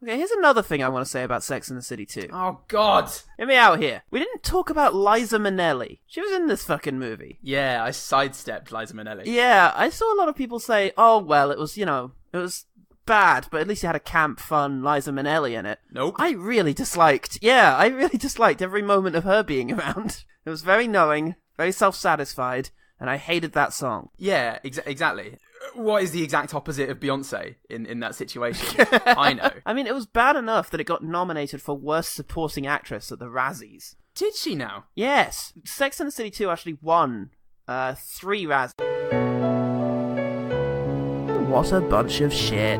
Okay, here's another thing I want to say about Sex and the City 2. Oh, God. Hear me out here. We didn't talk about Liza Minnelli. She was in this fucking movie. Yeah, I sidestepped Liza Minnelli. Yeah, I saw a lot of people say, oh, well, it was, it was bad, but at least it had a camp, fun Liza Minnelli in it. Nope. I really disliked every moment of her being around. It was very knowing, very self-satisfied, and I hated that song. Yeah, exactly. What is the exact opposite of Beyonce in that situation? I know. I mean, it was bad enough that it got nominated for Worst Supporting Actress at the Razzies. Did she now? Yes. Sex and the City 2 actually won 3 Razzies. What a bunch of shit.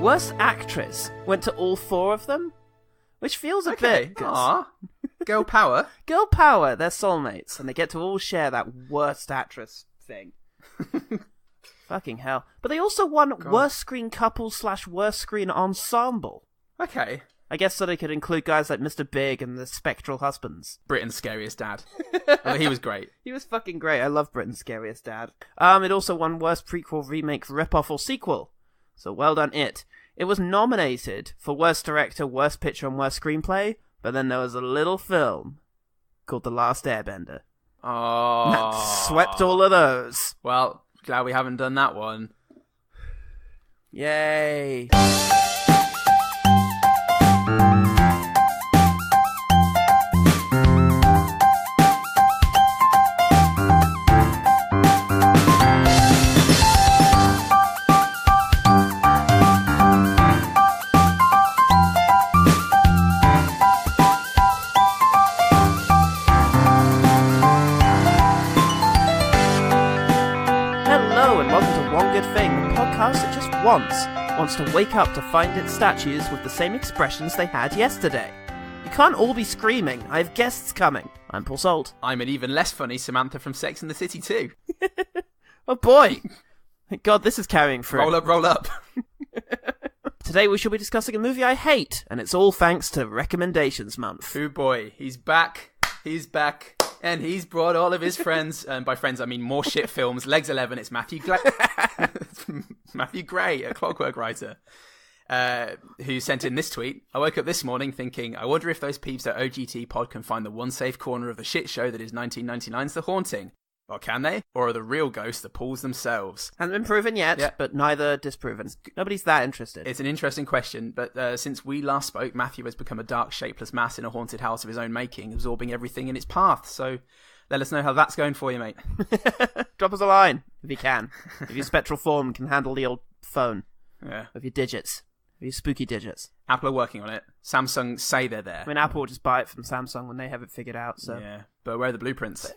Worst Actress went to all 4 of them, which feels a bit... Aww. Girl power. Girl power, they're soulmates, and they get to all share that Worst Actress thing. Fucking hell. But they also won Worst Screen Couple / Worst Screen Ensemble. Okay. I guess so they could include guys like Mr. Big and the Spectral Husbands. Britain's Scariest Dad. He was great. He was fucking great. I love Britain's Scariest Dad. It also won Worst Prequel, Remake, Ripoff or Sequel. So well done it. It was nominated for Worst Director, Worst Picture and Worst Screenplay, but then there was a little film called The Last Airbender. Oh. That swept all of those. Well, glad we haven't done that one. Yay. Wants to wake up to find its statues with the same expressions they had yesterday. You can't all be screaming. I have guests coming. I'm Paul Salt. I'm an even less funny Samantha from Sex and the City 2. Oh boy. Thank God this is carrying through. Roll up. Today we shall be discussing a movie I hate, and it's all thanks to Recommendations Month. Oh boy, he's back. And he's brought all of his friends, and by friends I mean more shit films. Legs 11, it's Matthew Gray, a Clockwork writer, who sent in this tweet. I woke up this morning thinking, I wonder if those peeps at OGT Pod can find the one safe corner of the shit show that is 1999's The Haunting. Or can they? Or are the real ghosts the pools themselves? Hasn't been proven yet, but neither disproven. Nobody's that interested. It's an interesting question, but since we last spoke, Matthew has become a dark, shapeless mass in a haunted house of his own making, absorbing everything in its path. So let us know how that's going for you, mate. Drop us a line, if you can. If your spectral form can handle the old phone. Yeah. Of your digits. Of your spooky digits. Apple are working on it. Samsung say they're there. I mean, Apple will just buy it from Samsung when they have it figured out, so... Yeah, but where are the blueprints?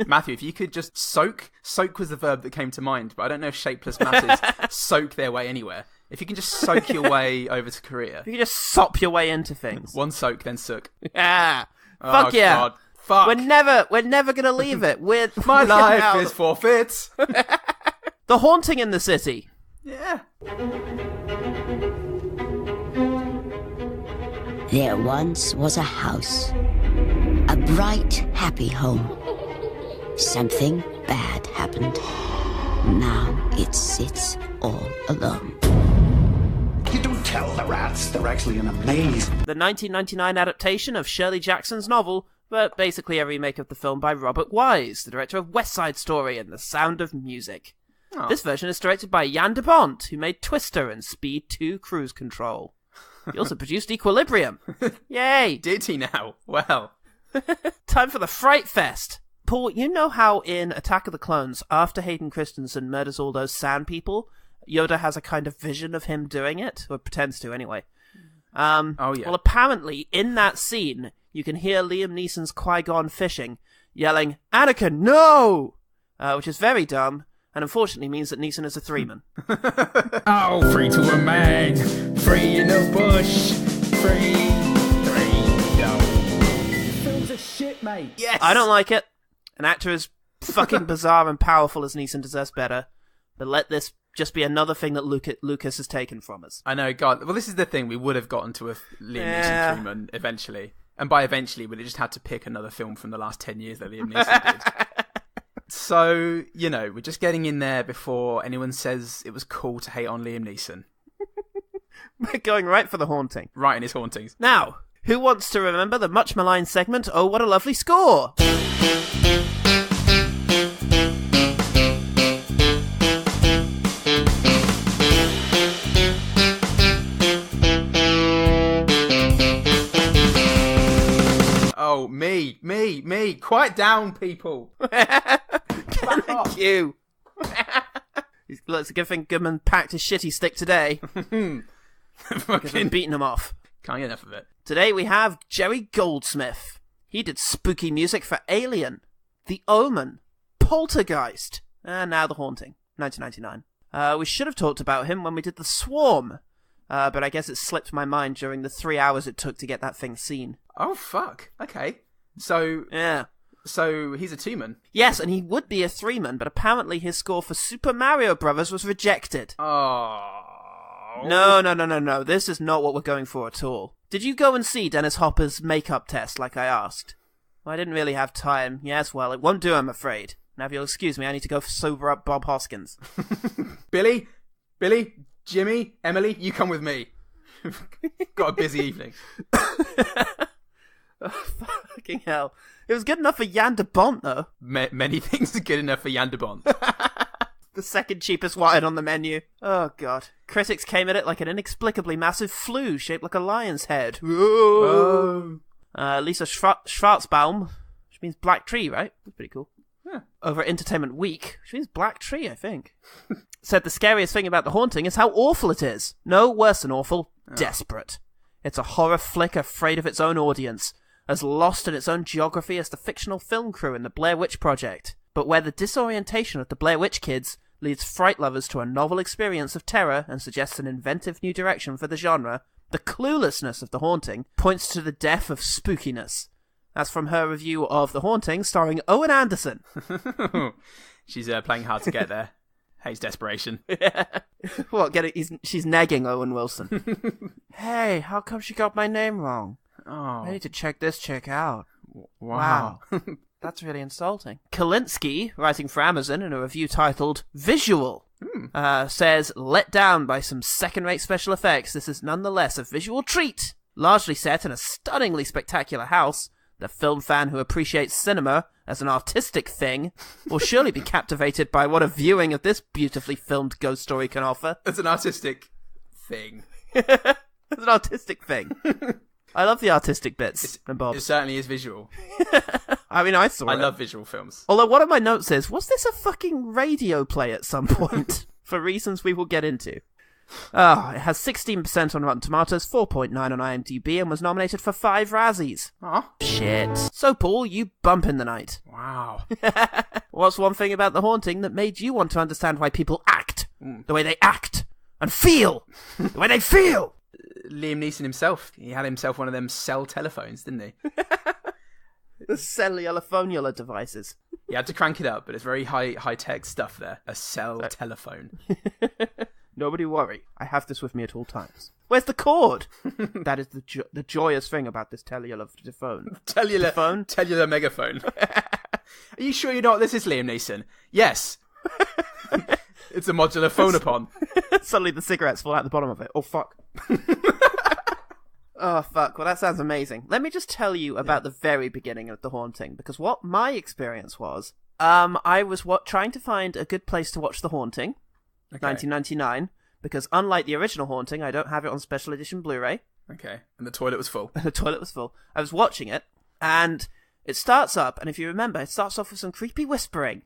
Matthew, if you could just soak was the verb that came to mind, but I don't know if shapeless masses soak their way anywhere. If you can just soak your way over to Korea. If you can just sop your way into things. One soak, then sook. Yeah. Fuck yeah. God. Fuck. We're never gonna leave it. My life is forfeit. The Haunting in the City. Yeah. There once was a house. A bright, happy home. Something bad happened. Now it sits all alone. You don't tell the rats they're actually in a maze. The 1999 adaptation of Shirley Jackson's novel, but basically a remake of the film by Robert Wise, the director of West Side Story and The Sound of Music. Oh. This version is directed by Jan de Bont, who made Twister and Speed 2 Cruise Control. He also produced Equilibrium. Yay! Did he now? Well. Time for the Fright Fest. Paul, you know how in Attack of the Clones, after Hayden Christensen murders all those sand people, Yoda has a kind of vision of him doing it? Or pretends to, anyway. Oh, yeah. Well, apparently, in that scene, you can hear Liam Neeson's Qui-Gon fishing, yelling, Anakin, no! Which is very dumb, and unfortunately means that Neeson is a three-man. Oh, free to a man, free in the bush, free, yo. Films are shit, mate. Yes! I don't like it. An actor as fucking bizarre and powerful as Neeson deserves better, but let this just be another thing that Lucas has taken from us. I know, God. Well, this is the thing. We would have gotten to a Liam Neeson three-man eventually. And by eventually, we'd have just had to pick another film from the last 10 years that Liam Neeson did. So, we're just getting in there before anyone says it was cool to hate on Liam Neeson. We're going right for the haunting. Right in his hauntings. Now, who wants to remember the much maligned segment, Oh, What a Lovely Score? Oh, me. Quiet down, people. Thank you. It's a good thing Goodman packed his shitty stick today. Because I'm beating him off. Can't get enough of it. Today we have Jerry Goldsmith. He did spooky music for Alien, The Omen, Poltergeist, and now The Haunting, 1999. We should have talked about him when we did The Swarm, but I guess it slipped my mind during the 3 hours it took to get that thing seen. Oh, fuck. Okay. So... Yeah. So he's a two-man? Yes, and he would be a three-man, but apparently his score for Super Mario Bros. Was rejected. Oh... No. This is not what we're going for at all. Did you go and see Dennis Hopper's makeup test, like I asked? Well, I didn't really have time. Yes, well, it won't do, I'm afraid. Now, if you'll excuse me, I need to go sober up Bob Hoskins. Billy, Jimmy, Emily, you come with me. Got a busy evening. Oh, fucking hell. It was good enough for Jan de Bont, though. Many things are good enough for Jan de Bont. The second cheapest wine on the menu. Oh, God. Critics came at it like an inexplicably massive flu shaped like a lion's head. Oh. Lisa Schwarzbaum, which means black tree, right? That's pretty cool. Yeah. Over at Entertainment Week, which means black tree, I think. Said the scariest thing about The Haunting is how awful it is. No, worse than awful. Oh. Desperate. It's a horror flick afraid of its own audience, as lost in its own geography as the fictional film crew in the Blair Witch Project, but where the disorientation of the Blair Witch kids leads fright lovers to a novel experience of terror and suggests an inventive new direction for the genre, the cluelessness of The Haunting points to the death of spookiness. That's from her review of The Haunting, starring Owen Anderson. She's playing hard to get there. Hates desperation. What, she's negging Owen Wilson. Hey, how come she got my name wrong? Oh. I need to check this chick out. Wow. That's really insulting. Kalinsky, writing for Amazon in a review titled Visual, says, let down by some second-rate special effects, this is nonetheless a visual treat. Largely set in a stunningly spectacular house, the film fan who appreciates cinema as an artistic thing will surely be captivated by what a viewing of this beautifully filmed ghost story can offer. It's an artistic thing. It's an artistic thing. I love the artistic bits and bobs. It certainly is visual. I mean, I saw it. I love visual films. Although one of my notes is, was this a fucking radio play at some point? For reasons we will get into. It has 16% on Rotten Tomatoes, 4.9 on IMDb, and was nominated for 5 Razzies. Aw. Shit. So, Paul, you bump in the night. Wow. What's one thing about The Haunting that made you want to understand why people act? The way they act. And feel. The way they feel. Liam Neeson himself. He had himself one of them cell telephones, didn't he? The cellular devices. You had to crank it up, but it's very high-tech stuff there. A cell telephone. Nobody worry. I have this with me at all times. Where's the cord? That is the joyous thing about this cellular phone. Cellular megaphone. Are you sure you know what this is, Liam Neeson? Yes. It's a modular phone-upon. Suddenly the cigarettes fall out the bottom of it. Oh, fuck. Oh, fuck. Well, that sounds amazing. Let me just tell you about the very beginning of The Haunting, because what my experience was, I was trying to find a good place to watch The Haunting, 1999, because unlike the original Haunting, I don't have it on special edition Blu-ray. Okay, and the toilet was full. I was watching it, and it starts up, and if you remember, it starts off with some creepy whispering.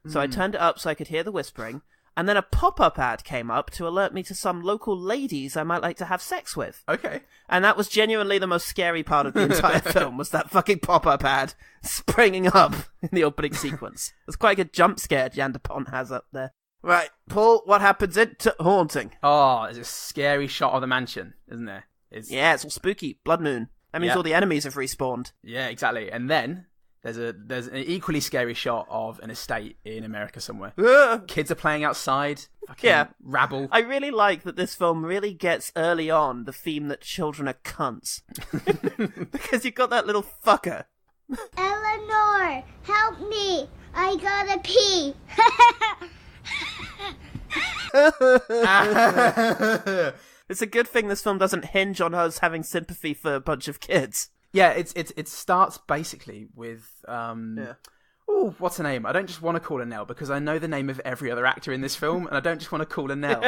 So I turned it up so I could hear the whispering, and then a pop-up ad came up to alert me to some local ladies I might like to have sex with. Okay. And that was genuinely the most scary part of the entire film, was that fucking pop-up ad springing up in the opening sequence. It's quite a good jump scare Jan de Bont has up there. Right, Paul, what happens in Haunting? Oh, there's a scary shot of the mansion, isn't there? Yeah, it's all spooky. Blood moon. That means all the enemies have respawned. Yeah, exactly. And then there's an equally scary shot of an estate in America somewhere. Kids are playing outside. Fucking rabble. I really like that this film really gets early on the theme that children are cunts. Because you've got that little fucker. Eleanor, help me. I gotta pee. It's a good thing this film doesn't hinge on us having sympathy for a bunch of kids. Yeah, it starts basically with oh, what's her name? I don't just want to call her Nell because I know the name of every other actor in this film, and I don't just want to call her Nell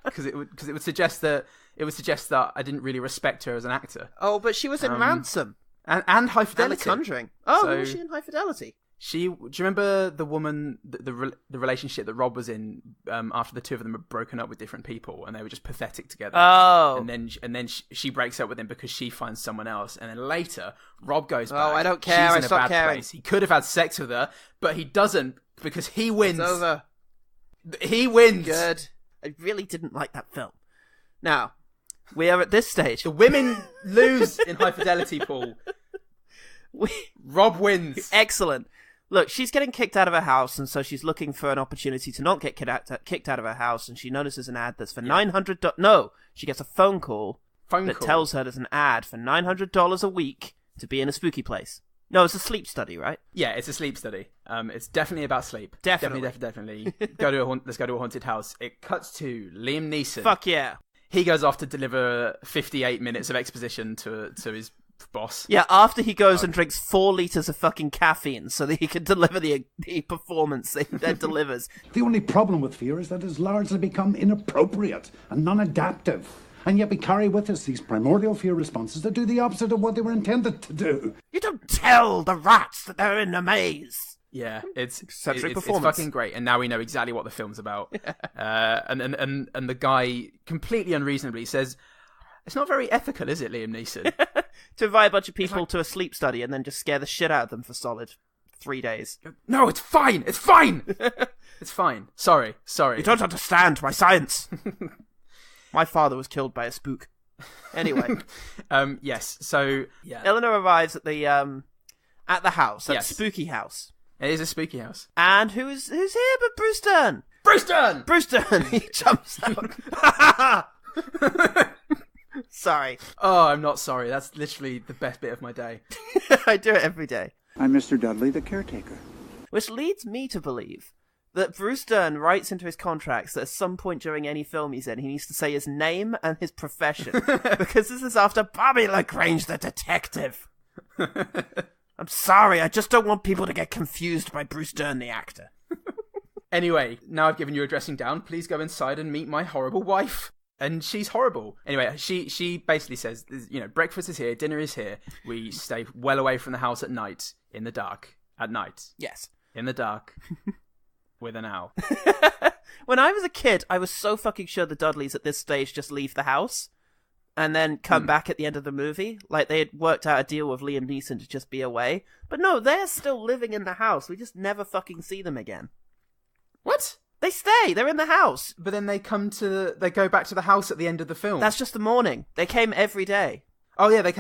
because it would suggest that I didn't really respect her as an actor. Oh, but she was in Ransom and High Fidelity, and The Conjuring. Oh, was she in High Fidelity? Do you remember the woman, the relationship that Rob was in after the two of them had broken up with different people and they were just pathetic together? Oh. And then she breaks up with him because she finds someone else. And then later, Rob goes back. Oh, I don't care. She's I in a stopped bad caring. place. He could have had sex with her, but he doesn't because he wins. It's over. He wins. Good. I really didn't like that film. Now, we are at this stage. The women lose in High Fidelity, Paul. Rob wins. Excellent. Look, she's getting kicked out of her house, and so she's looking for an opportunity to not get kicked out of her house, and she notices an ad that's for $900... No, she gets a phone call that tells her there's an ad for $900 a week to be in a spooky place. No, it's a sleep study, right? Yeah, it's a sleep study. It's definitely about sleep. Definitely. Let's go to a haunted house. It cuts to Liam Neeson. Fuck yeah. He goes off to deliver 58 minutes of exposition to his boss. Yeah, after he goes and drinks 4 liters of fucking caffeine so that he can deliver the performance that delivers. The only problem with fear is that it's largely become inappropriate and non-adaptive. And yet we carry with us these primordial fear responses that do the opposite of what they were intended to do. You don't tell the rats that they're in a maze. Yeah, it's performance. It's fucking great, and now we know exactly what the film's about. And the guy completely unreasonably says, "It's not very ethical, is it, Liam Neeson?" To invite a bunch of people to a sleep study and then just scare the shit out of them for solid 3 days. No, it's fine. It's fine. It's fine. Sorry. You don't understand my science. My father was killed by a spook. Anyway. Yes. So yeah. Eleanor arrives at the house, at the spooky house. It is a spooky house. And who's here but Bruce Dern? Bruce Dern! Bruce Dern! He jumps out. Sorry. Oh, I'm not sorry. That's literally the best bit of my day. I do it every day. I'm Mr. Dudley, the caretaker. Which leads me to believe that Bruce Dern writes into his contracts that at some point during any film he's in, he needs to say his name and his profession. Because this is after Bobby LaGrange, the detective. I'm sorry, I just don't want people to get confused by Bruce Dern the actor. Anyway, now I've given you a dressing down, please go inside and meet my horrible wife. And she's horrible. Anyway, she basically says, breakfast is here, dinner is here. We stay well away from the house at night, in the dark. At night. Yes. In the dark. With an owl. When I was a kid, I was so fucking sure the Dudleys at this stage just leave the house and then come back at the end of the movie. Like they had worked out a deal with Liam Neeson to just be away. But no, they're still living in the house. We just never fucking see them again. What? They stay. They're in the house. But then they go back to the house at the end of the film. That's just the morning. They came every day. Oh yeah, they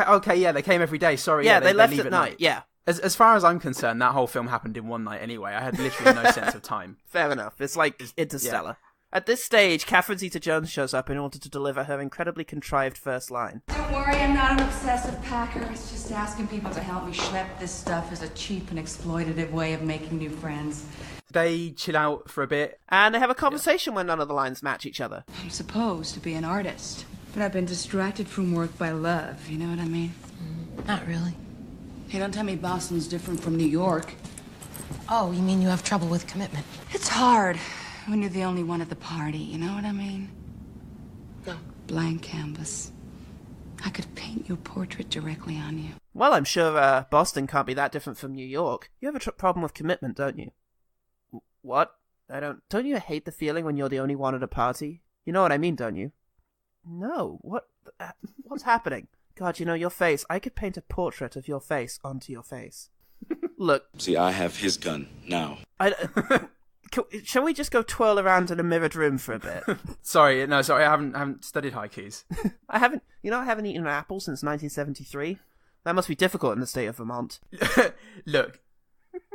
came every day. Sorry, yeah, they left leave at night. Yeah. As far as I'm concerned, that whole film happened in one night anyway. I had literally no sense of time. Fair enough. It's like Interstellar. Yeah. At this stage, Catherine Zeta-Jones shows up in order to deliver her incredibly contrived first line. Don't worry, I'm not an obsessive packer. It's just asking people to help me schlep this stuff is a cheap and exploitative way of making new friends. They chill out for a bit. And they have a conversation when none of the lines match each other. I'm supposed to be an artist, but I've been distracted from work by love, you know what I mean? Not really. Hey, don't tell me Boston's different from New York. Oh, you mean you have trouble with commitment? It's hard when you're the only one at the party, you know what I mean? No. Blank canvas. I could paint your portrait directly on you. Well, I'm sure Boston can't be that different from New York. You have a problem with commitment, don't you? What? Don't you hate the feeling when you're the only one at a party? You know what I mean, don't you? No. What's happening? God, your face. I could paint a portrait of your face onto your face. Look. See, I have his gun now. Shall we just go twirl around in a mirrored room for a bit? Sorry, I haven't studied haikus. I haven't eaten an apple since 1973. That must be difficult in the state of Vermont. Look,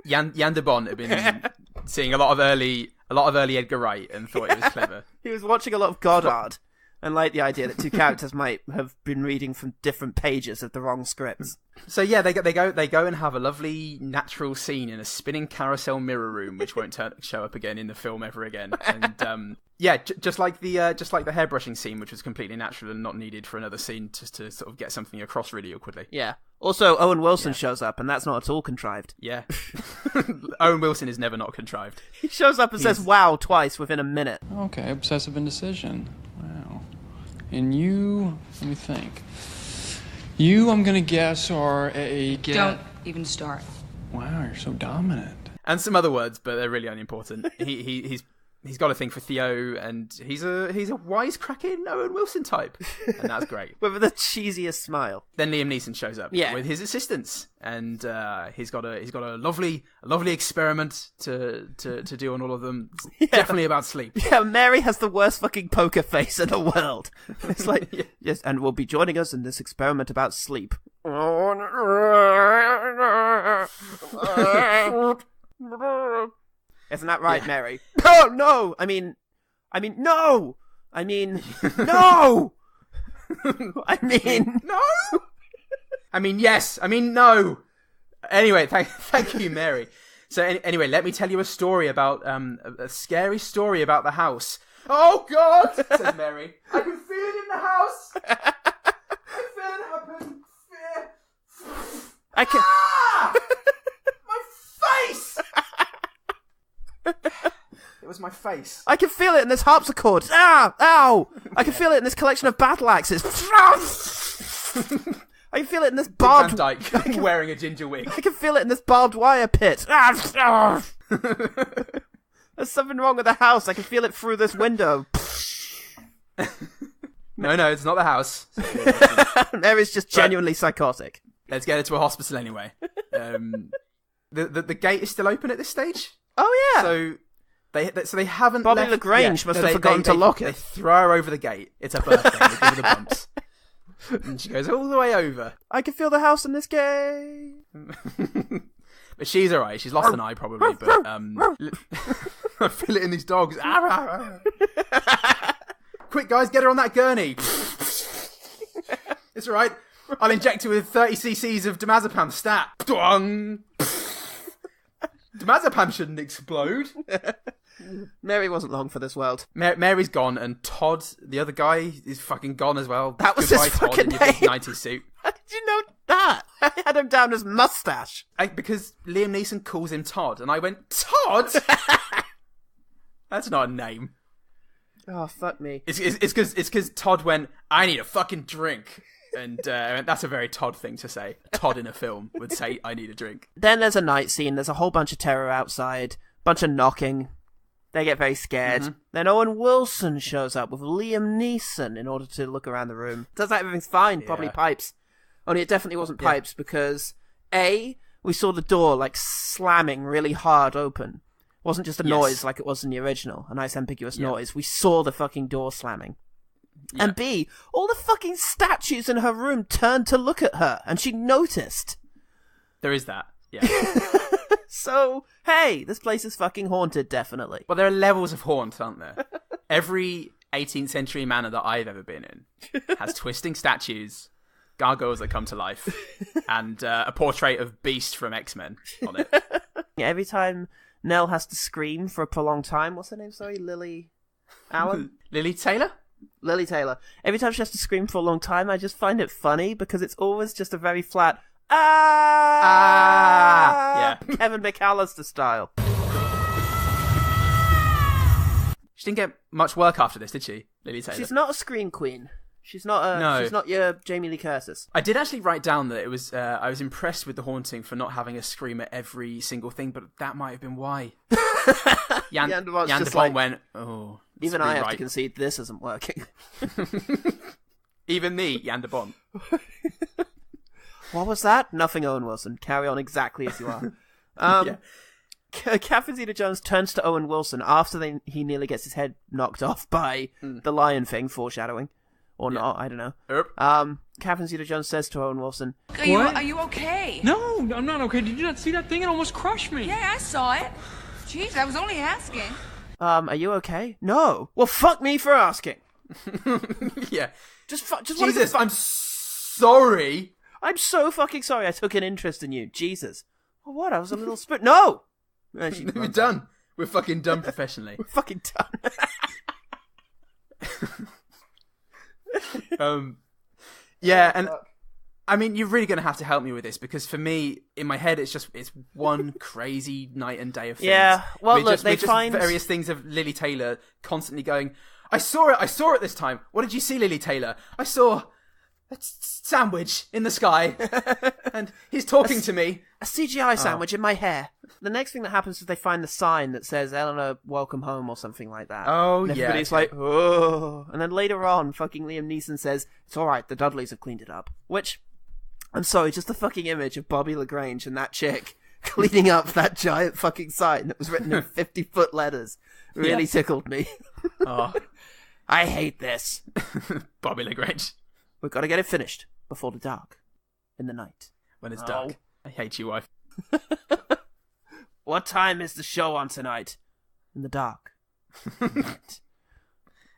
Jan de Bont had been seeing a lot of early Edgar Wright and thought it was clever. He was watching a lot of Goddard and liked the idea that two characters might have been reading from different pages of the wrong scripts. So yeah, they go and have a lovely natural scene in a spinning carousel mirror room, which won't show up again in the film ever again. And Yeah, just like the hairbrushing scene, which was completely natural and not needed for another scene, just to sort of get something across really awkwardly. Yeah. Also, Owen Wilson shows up, and that's not at all contrived. Yeah. Owen Wilson is never not contrived. He shows up and says "wow" twice within a minute. Okay, obsessive indecision. Wow. And you, let me think. You, I'm gonna guess, are a... Don't even start. Wow, you're so dominant. And some other words, but they're really unimportant. He's got a thing for Theo, and he's a wisecracking Owen Wilson type, and that's great. With the cheesiest smile. Then Liam Neeson shows up with his assistants, and he's got a lovely experiment to do on all of them. It's definitely about sleep. Yeah, Mary has the worst fucking poker face in the world. It's like, yes, and will be joining us in this experiment about sleep. Isn't that right, Mary? Oh, no! I mean, no! I mean, no! I mean... No! I mean, yes! I mean, no! Anyway, thank you, Mary. So, anyway, let me tell you a story about, a scary story about the house. Oh, God! Says Mary. I can feel it in the house! I feel it happen! I can... Ah! My face! It was my face. I can feel it in this harpsichord. Ah! Ow! I can feel it in this collection of battle axes. I can feel it in this barbed... Van Dyke wearing a ginger wig. I can feel it in this barbed wire pit. Ah! There's something wrong with the house. I can feel it through this window. No, it's not the house. Mary's just genuinely psychotic. Let's get her to a hospital anyway. The gate is still open at this stage. Oh yeah. So they haven't. Bobby left... LaGrange must have forgotten to lock it. They throw her over the gate. It's her birthday. They give her the bumps, and she goes all the way over. I can feel the house in this game. But she's alright. She's lost an eye probably. But I feel it in these dogs. Quick, guys, get her on that gurney. It's alright. I'll inject her with 30 cc's of diazepam. Stat. Dwang. Diazepam shouldn't explode. Mary wasn't long for this world. Mary's gone, and Todd, the other guy, is fucking gone as well. That was Goodbye, his Todd, fucking in your big name. 90s suit. How did you know that? I had him down as Mustache. Because Liam Neeson calls him Todd, and I went, Todd? That's not a name. Oh, fuck me. It's because Todd went, I need a fucking drink. And that's a very Todd thing to say. Todd in a film would say, I need a drink. Then there's a night scene. There's a whole bunch of terror outside. Bunch of knocking. They get very scared. Mm-hmm. Then Owen Wilson shows up with Liam Neeson in order to look around the room. Turns out everything's fine. Probably pipes. Only it definitely wasn't pipes because, A, we saw the door like slamming really hard open. It wasn't just a noise like it was in the original. A nice ambiguous noise. We saw the fucking door slamming. Yeah. And B, all the fucking statues in her room turned to look at her, and she noticed. There is that, yeah. So, hey, this place is fucking haunted, definitely. Well, there are levels of haunt, aren't there? Every 18th century manor that I've ever been in has twisting statues, gargoyles that come to life, and a portrait of Beast from X-Men on it. Yeah, every time Nell has to scream for a prolonged time, what's her name, sorry? Lily Allen? Lily Taylor? Lily Taylor. Every time she has to scream for a long time, I just find it funny because it's always just a very flat yeah, Kevin McAllister style. She didn't get much work after this, did she, Lily Taylor? She's not a scream queen. She's not She's not your Jamie Lee Curtis. I did actually write down that it was. I was impressed with The Haunting for not having a scream at every single thing, but that might have been why. Jan de Bont went, oh. Even I have to concede this isn't working. Even me, Jan de Bont. What was that? Nothing, Owen Wilson. Carry on exactly as you are. Catherine Zeta-Jones turns to Owen Wilson after he nearly gets his head knocked off by the lion thing, foreshadowing. Or not, I don't know. Catherine Zeta-Jones says to Owen Wilson, Are you okay? No, I'm not okay. Did you not see that thing? It almost crushed me. Yeah, I saw it. Jeez, I was only asking. Are you okay? No. Well, fuck me for asking. Yeah. Just Jesus, I'm sorry. I'm so fucking sorry I took an interest in you. Jesus. Well, what? I was a little No! We're done. We're fucking done professionally. We're fucking done. Yeah, and I mean, you're really going to have to help me with this, because for me, in my head, it's one crazy night and day of things. Yeah, well, look, they find various things of Lily Taylor constantly going, I saw it this time. What did you see, Lily Taylor? I saw a sandwich in the sky, and he's talking to me. A CGI sandwich in my hair. The next thing that happens is they find the sign that says Eleanor, welcome home, or something like that. Oh, and yeah. Everybody's like, oh. And then later on, fucking Liam Neeson says, it's alright, the Dudleys have cleaned it up. Which, I'm sorry, just the fucking image of Bobby LaGrange and that chick cleaning up that giant fucking sign that was written in 50-foot letters really tickled me. Oh. I hate this. Bobby LaGrange. We've got to get it finished before the dark. In the night. When it's dark. I hate you, wife. What time is the show on tonight? In the dark.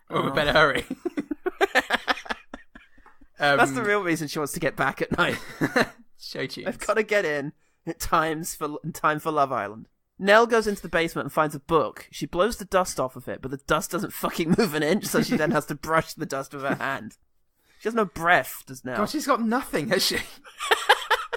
Well, we better hurry. That's the real reason she wants to get back at night. Show tunes. I've got to get in time for Love Island. Nell goes into the basement and finds a book. She blows the dust off of it, but the dust doesn't fucking move an inch, so she then has to brush the dust with her hand. She has no breath, does Nell. God, she's got nothing, has she?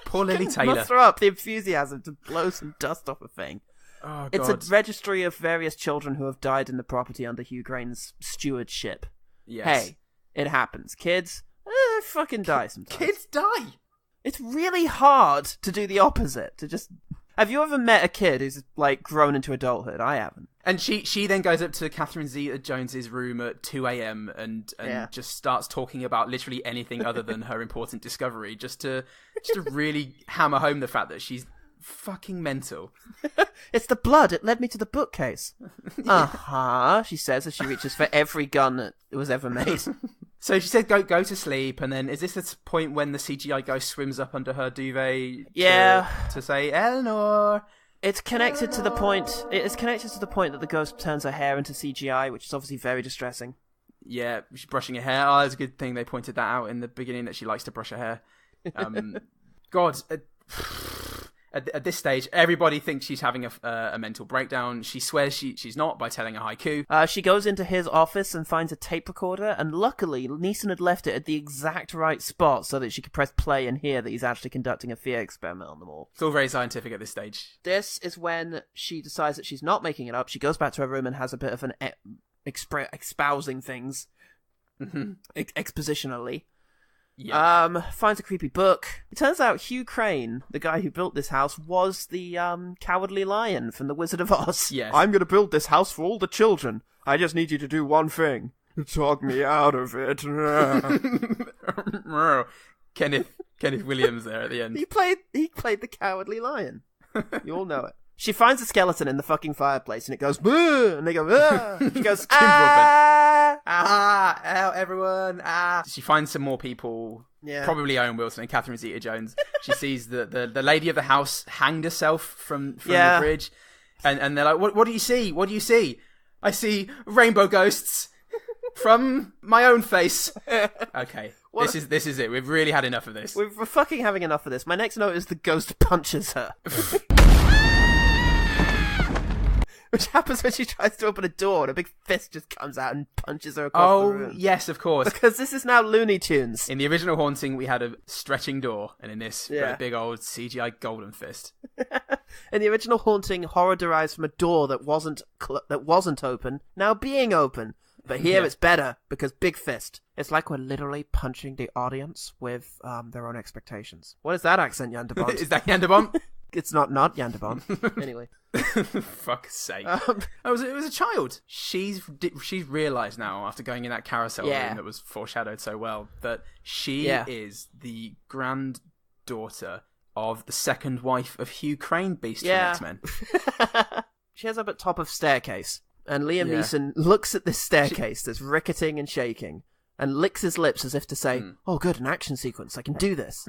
Poor Lily Taylor. Muster up the enthusiasm to blow some dust off a thing. Oh, God. It's a registry of various children who have died in the property under Hugh Grain's stewardship. Yes. Hey, it happens. Kids, fucking die sometimes. Kids die. It's really hard to do the opposite. To just... Have you ever met a kid who's, like, grown into adulthood? I haven't. And she then goes up to Catherine Zeta-Jones's room at 2 a.m. and just starts talking about literally anything other than her important discovery, just to really hammer home the fact that she's fucking mental. It's the blood. It led me to the bookcase. Uh-huh, she says as she reaches for every gun that was ever made. So she said go to sleep, and then is this the point when the CGI ghost swims up under her duvet to say, Eleanor... It's connected to the point. It is connected to the point that the ghost turns her hair into CGI, which is obviously very distressing. Yeah, she's brushing her hair. Oh, that's a good thing they pointed that out in the beginning, that she likes to brush her hair. God, at this stage, everybody thinks she's having a mental breakdown. She swears she's not by telling a haiku. She goes into his office and finds a tape recorder, and luckily, Neeson had left it at the exact right spot so that she could press play and hear that he's actually conducting a fear experiment on them all. It's all very scientific at this stage. This is when she decides that she's not making it up. She goes back to her room and has a bit of an espousing things expositionally. Yeah. Finds a creepy book. It turns out Hugh Crane, the guy who built this house, was the Cowardly Lion from The Wizard of Oz. Yes. I'm gonna build this house for all the children. I just need you to do one thing. Talk me out of it. Kenneth Williams there at the end. He played the Cowardly Lion. You all know it. She finds a skeleton in the fucking fireplace and it goes, boo! And they go, ah! She goes, everyone, She finds some more people, probably Owen Wilson and Catherine Zeta-Jones. She sees the lady of the house hanged herself from the bridge. And they're like, what do you see? What do you see? I see rainbow ghosts from my own face. Okay. This is it. We've really had enough of this. We're fucking having enough of this. My next note is the ghost punches her. Which happens when she tries to open a door and a big fist just comes out and punches her across the room. Oh, yes, of course. Because this is now Looney Tunes. In the original Haunting, we had a stretching door, and in this, a big old CGI golden fist. In the original Haunting, horror derives from a door that wasn't open, now being open. But here it's better, because big fist. It's like we're literally punching the audience with their own expectations. What is that accent, Jan de Bont? Is that Jan de Bont? It's not Jan de Bont. Anyway. Fuck's sake. It was a child. She's realised now, after going in that carousel room that was foreshadowed so well, that she is the granddaughter of the second wife of Hugh Crane, Beast from X-Men. She has up at top of staircase, and Liam Neeson looks at this staircase that's ricketing and shaking, and licks his lips as if to say, oh good, an action sequence, I can do this.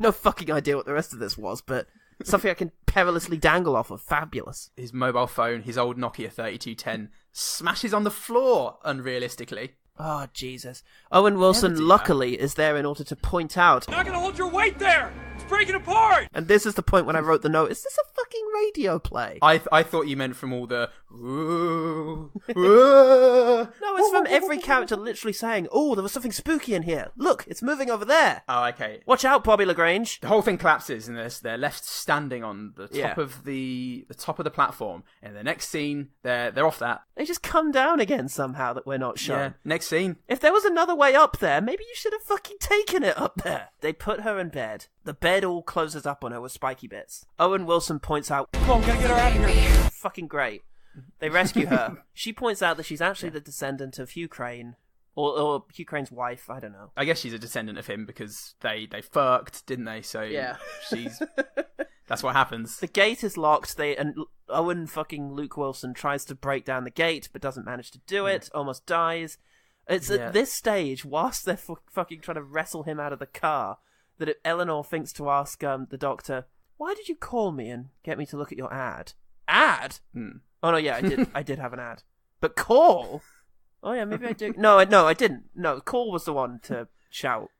No fucking idea what the rest of this was, but something I can perilously dangle off of. Fabulous. His mobile phone, his old Nokia 3210, smashes on the floor, unrealistically. Oh, Jesus. Owen Wilson, luckily, is there in order to point out... You're not going to hold your weight there! It's breaking apart! And this is the point when I wrote the note, is this a fucking radio play? I thought you meant from all the... Ooh, ooh. No, it's from every character literally saying, oh, there was something spooky in here. Look, it's moving over there. Oh, okay. Watch out, Bobby LaGrange. The whole thing collapses and they're left standing on the top of the top of the platform. And the next scene, they're off that. They just come down again somehow that we're not shown. Yeah, next scene. If there was another way up there, maybe you should have fucking taken it up there. They put her in bed. The bed all closes up on her with spiky bits. Owen Wilson points out, come on, gotta get her out of here. Fucking great. They rescue her. She points out that she's actually the descendant of Hugh Crane. Or Hugh Crane's wife, I don't know. I guess she's a descendant of him because they fucked, didn't they? So yeah. That's what happens. The gate is locked. And Owen fucking Luke Wilson tries to break down the gate, but doesn't manage to do it. Almost dies. It's at this stage, whilst they're fucking trying to wrestle him out of the car, that Eleanor thinks to ask the doctor, "Why did you call me and get me to look at your ad?" Ad? Oh no, yeah, I did. I did have an ad, but call. Oh yeah, maybe I do. No, I didn't. No, call was the one to shout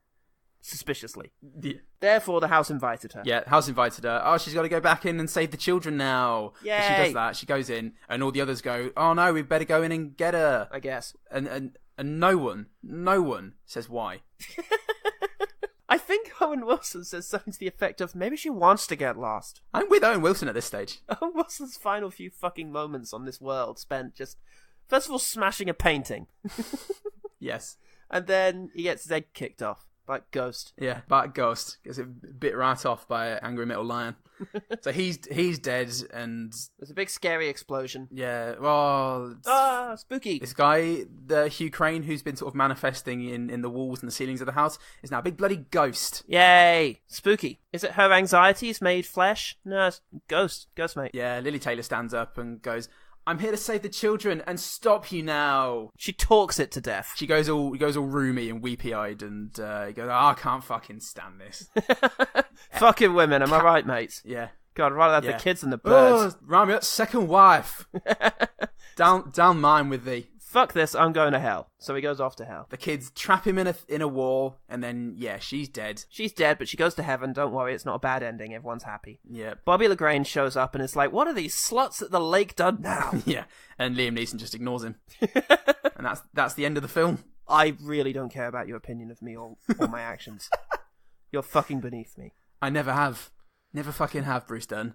suspiciously. Yeah. Therefore, the house invited her. Yeah, house invited her. Oh, she's got to go back in and save the children now. Yay! She does that. She goes in, and all the others go, "Oh no, we better go in and get her." I guess. And no one says why. I think Owen Wilson says something to the effect of, maybe she wants to get lost. I'm with Owen Wilson at this stage. Owen Wilson's final few fucking moments on this world spent just, first of all, smashing a painting. Yes. And then he gets his head kicked off. Like Ghost. Yeah, like Ghost. Gets it bit right off by an angry metal lion. So he's dead, and there's a big scary explosion. Yeah, well... spooky. This guy, the Hugh Crane, who's been sort of manifesting in the walls and the ceilings of the house, is now a big bloody ghost. Yay! Spooky. Is it her anxieties made flesh? No, it's ghost. Ghost, mate. Yeah, Lily Taylor stands up and goes, "I'm here to save the children and stop you now." She talks it to death. She goes all roomy and weepy-eyed and goes, "Oh, I can't fucking stand this." Fucking women, am I right, mates? Yeah. God, I'd rather have the kids and the birds. Oh, Rami, that's second wife. down mine with thee. Fuck this, I'm going to hell. So he goes off to hell. The kids trap him in a wall, and then, yeah, she's dead. She's dead, but she goes to heaven. Don't worry, it's not a bad ending. Everyone's happy. Yeah. Bobby LaGrange shows up and is like, what are these sluts at the lake done now? Yeah, and Liam Neeson just ignores him. And that's the end of the film. I really don't care about your opinion of me or my actions. You're fucking beneath me. I never have. Never fucking have, Bruce Dern.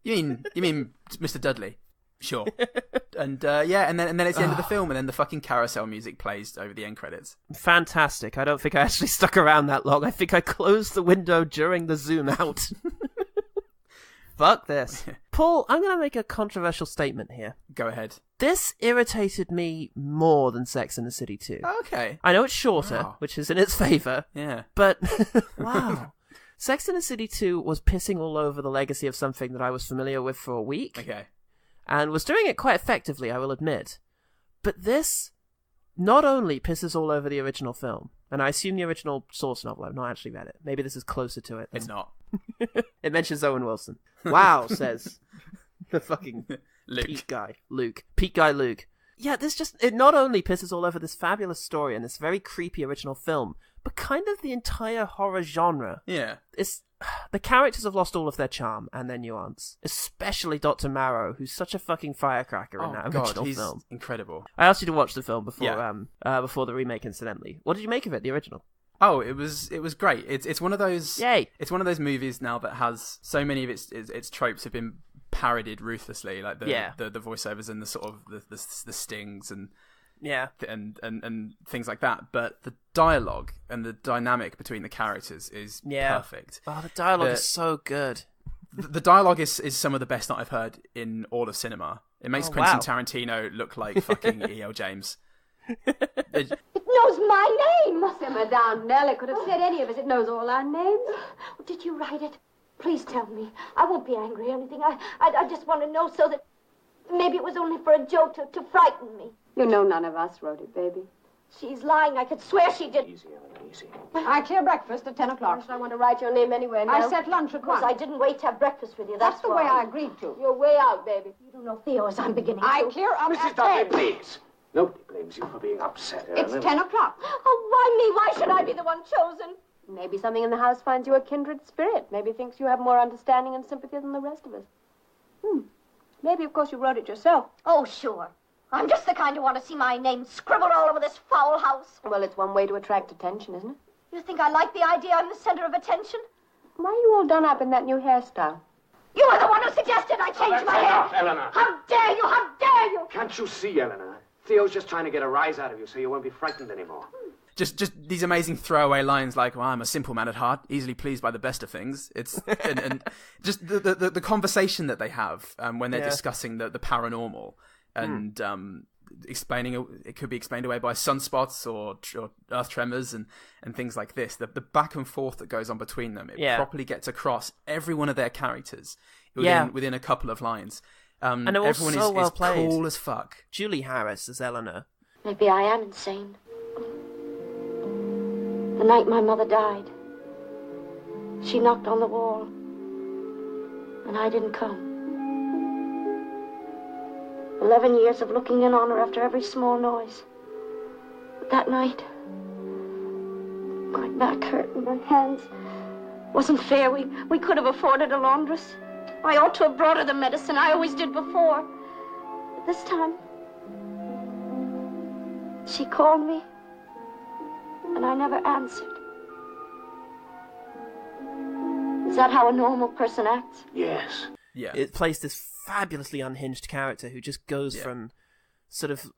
You mean Mr. Dudley? Sure. And and then it's the end of the film, and then the fucking carousel music plays over the end credits. Fantastic. I don't think I actually stuck around that long. I think I closed the window during the zoom out. Fuck this. Paul, I'm going to make a controversial statement here. Go ahead. This irritated me more than Sex and the City 2. Okay. I know it's shorter, which is in its favour. Yeah. But, wow. Sex and the City 2 was pissing all over the legacy of something that I was familiar with for a week. Okay. And was doing it quite effectively, I will admit. But this not only pisses all over the original film, and I assume the original source novel, I've not actually read it. Maybe this is closer to it. It's not. It mentions Owen Wilson. Wow, says the fucking Luke. Pete guy. Luke. Yeah, it not only pisses all over this fabulous story and this very creepy original film, but kind of the entire horror genre. Yeah. The characters have lost all of their charm and their nuance, especially Dr. Marrow, who's such a fucking firecracker in that original he's film. Incredible. I asked you to watch the film before the remake, incidentally. What did you make of it, the original? Oh, it was great. It's one of those. Yay! It's one of those movies now that has so many of its tropes have been parodied ruthlessly, like the voiceovers and the sort of the stings and. Yeah, and things like that. But the dialogue and the dynamic between the characters is perfect. Oh, the dialogue is so good. The dialogue is some of the best that I've heard in all of cinema. It makes Quentin Tarantino look like fucking E.L. James. It knows my name! Simmer down, Nell. It could have said any of us. It knows all our names. Did you write it? Please tell me. I won't be angry or anything. I just want to know so that maybe it was only for a joke to frighten me. You know none of us wrote it, baby. She's lying. I could swear she did. Easy, Ellen, easy. I clear breakfast at 10 o'clock. Yes, I want to write your name anywhere now. I set lunch at 1. Because I didn't wait to have breakfast with you. That's the way I agreed to. You're way out, baby. You don't know Theo as I'm beginning I to. clear up Mrs. at Dudley, 10. please. Nobody blames you for being upset, Ellen. It's 10 o'clock. Oh, why me? Why should I be the one chosen? Maybe something in the house finds you a kindred spirit. Maybe thinks you have more understanding and sympathy than the rest of us. Maybe, of course, you wrote it yourself. Oh, sure. I'm just the kind who want to see my name scribbled all over this foul house. Well, it's one way to attract attention, isn't it? You think I like the idea I'm the center of attention? Why are you all done up in that new hairstyle? You were the one who suggested I change my hair. Eleanor. How dare you? How dare you? Can't you see, Eleanor? Theo's just trying to get a rise out of you so you won't be frightened anymore. Just these amazing throwaway lines like, well, I'm a simple man at heart, easily pleased by the best of things. It's and just the conversation that they have when they're discussing the paranormal and explaining it could be explained away by sunspots or earth tremors and things like this. The back and forth that goes on between them, it properly gets across every one of their characters within a couple of lines. And everyone is well played. Cool as fuck. Julie Harris as Eleanor. Maybe I am insane. The night my mother died, she knocked on the wall, and I didn't come. 11 years of looking in on her after every small noise. But that night, my back hurt and my hands wasn't fair. We could have afforded a laundress. I ought to have brought her the medicine I always did before. But this time, she called me, and I never answered. Is that how a normal person acts? Yes. Yeah. It plays this fabulously unhinged character who just goes from sort of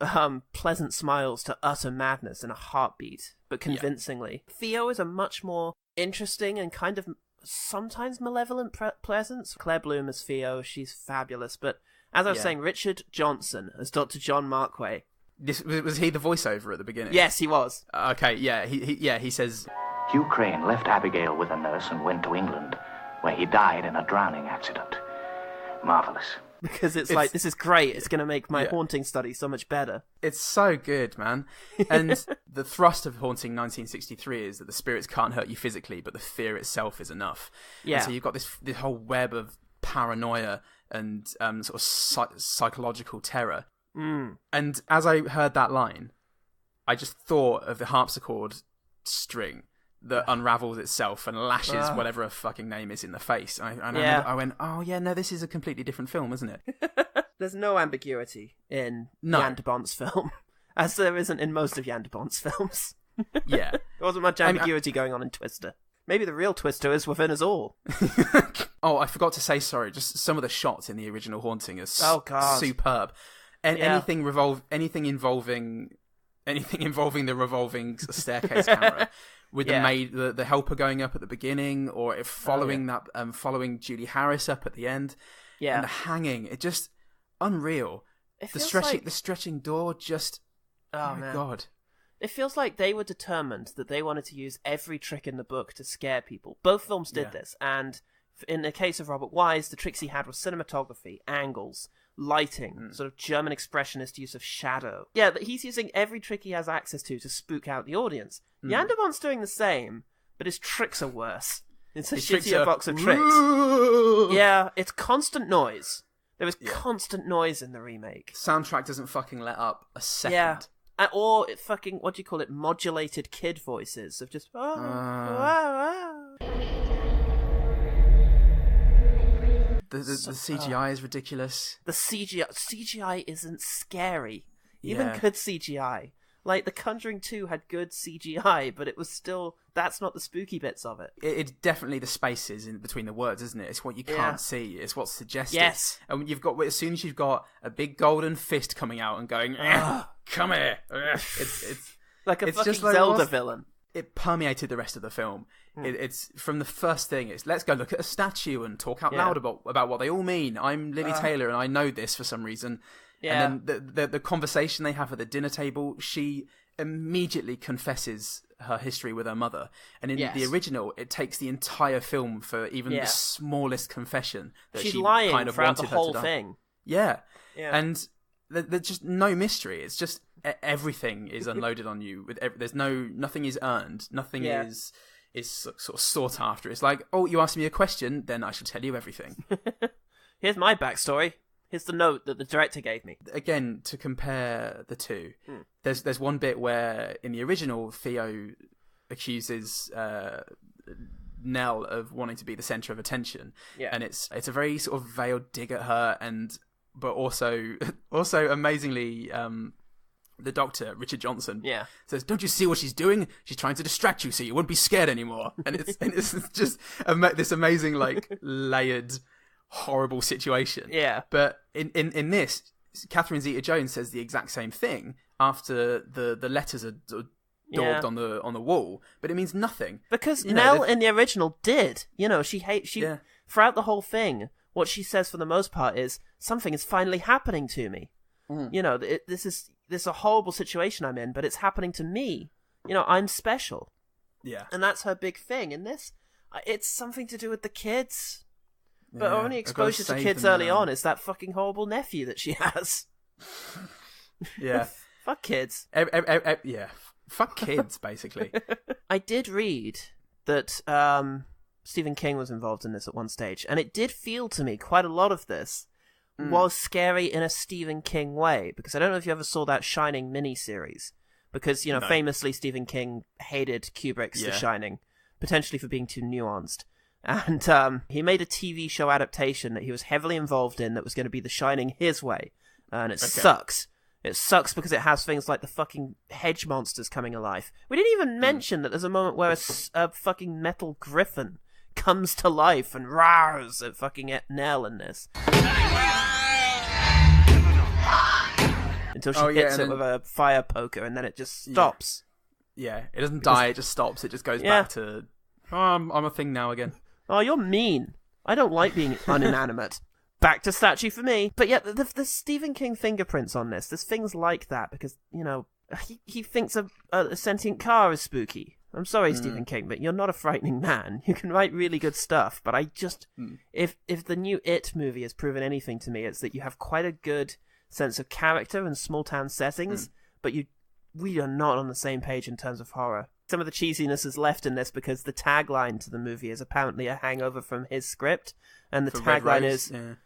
pleasant smiles to utter madness in a heartbeat, but convincingly. Theo is a much more interesting and kind of sometimes malevolent presence. Claire Bloom as Theo, she's fabulous, but as I was saying, Richard Johnson as Dr. John Markway. Was he the voiceover at the beginning? Yes, he was. Okay, yeah, he says... Hugh Crane left Abigail with a nurse and went to England, where he died in a drowning accident. Marvellous. Because it's like, this is great, it's going to make my haunting study so much better. It's so good, man. And the thrust of Haunting 1963 is that the spirits can't hurt you physically, but the fear itself is enough. Yeah. And so you've got this whole web of paranoia and sort of psychological terror. And as I heard that line, I just thought of the harpsichord string that unravels itself and lashes whatever a fucking name is in the face. I went, oh yeah, no, this is a completely different film, isn't it? There's no ambiguity in Jan de Bont's film, as there isn't in most of Jan de Bont's films. Yeah. There wasn't much ambiguity going on in Twister. Maybe the real Twister is within us all. Oh, I forgot to say, sorry, just some of the shots in the original Haunting are superb. And anything involving the revolving staircase camera, with the maid, the helper going up at the beginning, or following following Julie Harris up at the end, and the hanging, it just unreal. The stretching door, just oh my god. It feels like they were determined that they wanted to use every trick in the book to scare people. Both films did this, and in the case of Robert Wise, the tricks he had were cinematography, angles, lighting, sort of German expressionist use of shadow. Yeah, he's using every trick he has access to spook out the audience. Jan de Bont's doing the same, but his tricks are worse. It's a shittier box of tricks. Yeah, it's constant noise. There was constant noise in the remake. Soundtrack doesn't fucking let up a second. Yeah. Or it fucking, what do you call it, modulated kid voices of just... The CGI is ridiculous. The CGI isn't scary. Even good CGI. Like, The Conjuring 2 had good CGI, but it was still... That's not the spooky bits of it. It's definitely the spaces in between the words, isn't it? It's what you can't see. It's what's suggested. Yes. And as soon as you've got a big golden fist coming out and going, come here. It's like a fucking Zelda villain. It permeated the rest of the film. It's from the first thing. It's let's go look at a statue and talk out loud about what they all mean. I'm Lily Taylor and I know this for some reason. Yeah. And then the conversation they have at the dinner table, she immediately confesses her history with her mother. And in the original, it takes the entire film for even the smallest confession that she's she lying kind of throughout wanted the whole her to thing. Yeah. And there's just no mystery. It's just everything is unloaded on you. Nothing is earned. Nothing is sort of sought after. It's like, oh, you asked me a question, then I shall tell you everything. Here's my backstory. Here's the note that the director gave me. Again, to compare the two, there's one bit where in the original Theo accuses Nell of wanting to be the center of attention. Yeah. And it's a very sort of veiled dig at her, but also amazingly, the doctor, Richard Johnson, says, "Don't you see what she's doing? She's trying to distract you so you won't be scared anymore." And it's just this amazing, like, layered, horrible situation. Yeah. But in this, Catherine Zeta-Jones says the exact same thing after the letters are sort of daubed on the wall, but it means nothing. Because Nell in the original did. She throughout the whole thing, what she says for the most part is, something is finally happening to me. This is a horrible situation I'm in, but it's happening to me. I'm special. Yeah. And that's her big thing. In this, it's something to do with the kids. But her only exposure to kids early on is that fucking horrible nephew that she has. Yeah. Fuck kids. Yeah. Fuck kids, basically. I did read that Stephen King was involved in this at one stage, and it did feel to me quite a lot of this was scary in a Stephen King way, because I don't know if you ever saw that Shining miniseries, because, no. Famously Stephen King hated Kubrick's The Shining, potentially for being too nuanced. And he made a TV show adaptation that he was heavily involved in that was going to be The Shining his way, and it sucks. It sucks because it has things like the fucking hedge monsters coming alive. We didn't even mention that there's a moment where a fucking metal griffin comes to life and roars at fucking Nell in this. Until she hits it with a fire poker, and then it just stops. Yeah, it doesn't die, it just stops. It just goes back to, I'm a thing now again. Oh, you're mean. I don't like being uninanimate. Back to statue for me. But yeah, the Stephen King fingerprints on this. There's things like that because, he thinks a sentient car is spooky. I'm sorry, Stephen King, but you're not a frightening man. You can write really good stuff, but I just... If the new It movie has proven anything to me, it's that you have quite a good sense of character and small-town settings, but we are not on the same page in terms of horror. Some of the cheesiness is left in this because the tagline to the movie is apparently a hangover from his script, and the tagline is... the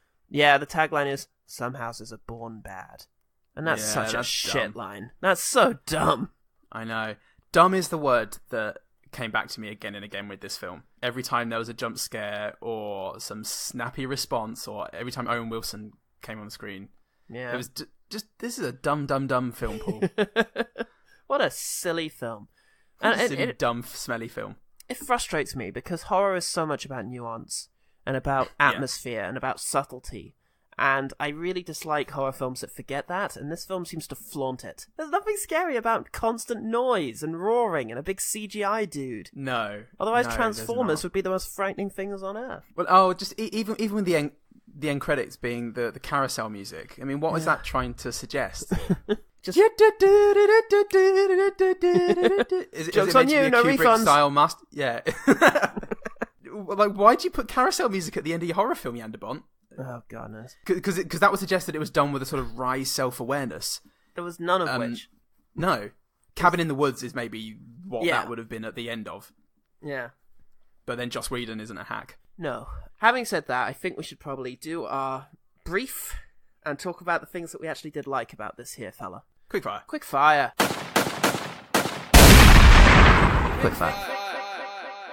tagline is, "Some houses are born bad." And that's such a shit line. That's so dumb. I know. Dumb is the word that came back to me again and again with this film. Every time there was a jump scare or some snappy response, or every time Owen Wilson came on the screen. Yeah. It was just, this is a dumb film, Paul. What a silly film. And dumb, smelly film. It frustrates me because horror is so much about nuance and about atmosphere and about subtlety. And I really dislike horror films that forget that, and this film seems to flaunt it. There's nothing scary about constant noise and roaring and a big CGI dude. No. Otherwise, Transformers would be the most frightening things on Earth. Well, just even with the end credits being the carousel music. I mean, what was that trying to suggest? Just... Joke's on you, no refunds. Style master... Yeah. Like, why'd you put carousel music at the end of your horror film, Bont? Oh, goodness. Because that would suggest that it was done with a sort of wry self-awareness. There was none of which. No. Cabin in the Woods is maybe what that would have been at the end of. Yeah. But then Joss Whedon isn't a hack. No. Having said that, I think we should probably do our brief and talk about the things that we actually did like about this here fella. Quickfire. Quickfire.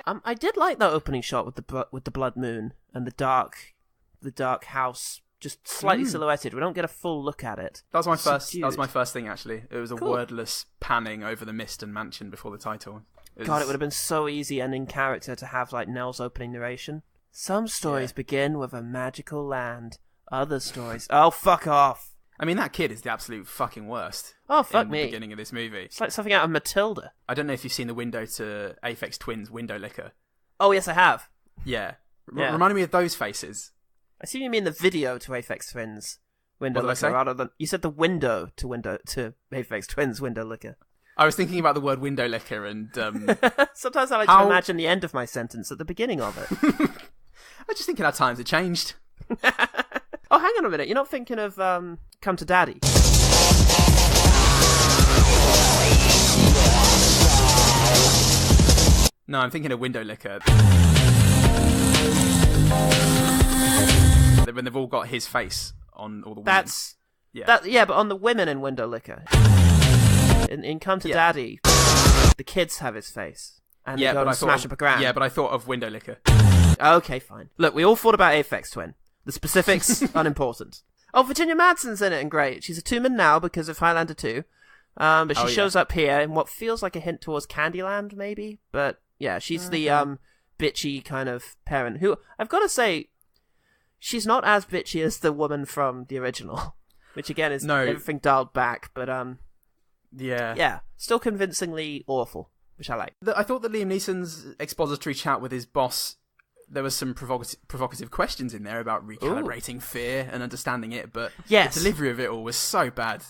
I did like that opening shot with the blood moon and the dark house, just slightly silhouetted. We don't get a full look at it. That was my first thing, actually. It was a wordless panning over the mist and mansion before the title. God, it would have been so easy and in character to have like Nell's opening narration. Some stories begin with a magical land. Other stories... Oh, fuck off. I mean, that kid is the absolute fucking worst. Oh, fuck me. At the beginning of this movie. It's like something out of Matilda. I don't know if you've seen the window to Aphex Twins window licker. Oh, yes, I have. Yeah. Reminded me of those faces. I see you mean the video to Aphex Twins window licker rather than... You said the window to Aphex Twins window licker. I was thinking about the word window licker and... Sometimes I like to imagine the end of my sentence at the beginning of it. I was just thinking how times have changed. Oh, hang on a minute. You're not thinking of Come to Daddy? No, I'm thinking of window licker. When they've all got his face on all the women. But on the women in window licker. In Come to Daddy, the kids have his face. and they go and smash up a grand. Yeah, but I thought of window liquor. Okay, fine. Look, we all thought about Aphex Twin. The specifics, unimportant. Oh, Virginia Madsen's in it and great. She's a two-man now because of Highlander 2. But she shows up here in what feels like a hint towards Candyland, maybe. But yeah, she's the bitchy kind of parent who, I've got to say, she's not as bitchy as the woman from the original, which again is everything dialed back. But yeah, still convincingly awful, which I like. I thought that Liam Neeson's expository chat with his boss, there was some provocative questions in there about recalibrating fear and understanding it, but the delivery of it all was so bad.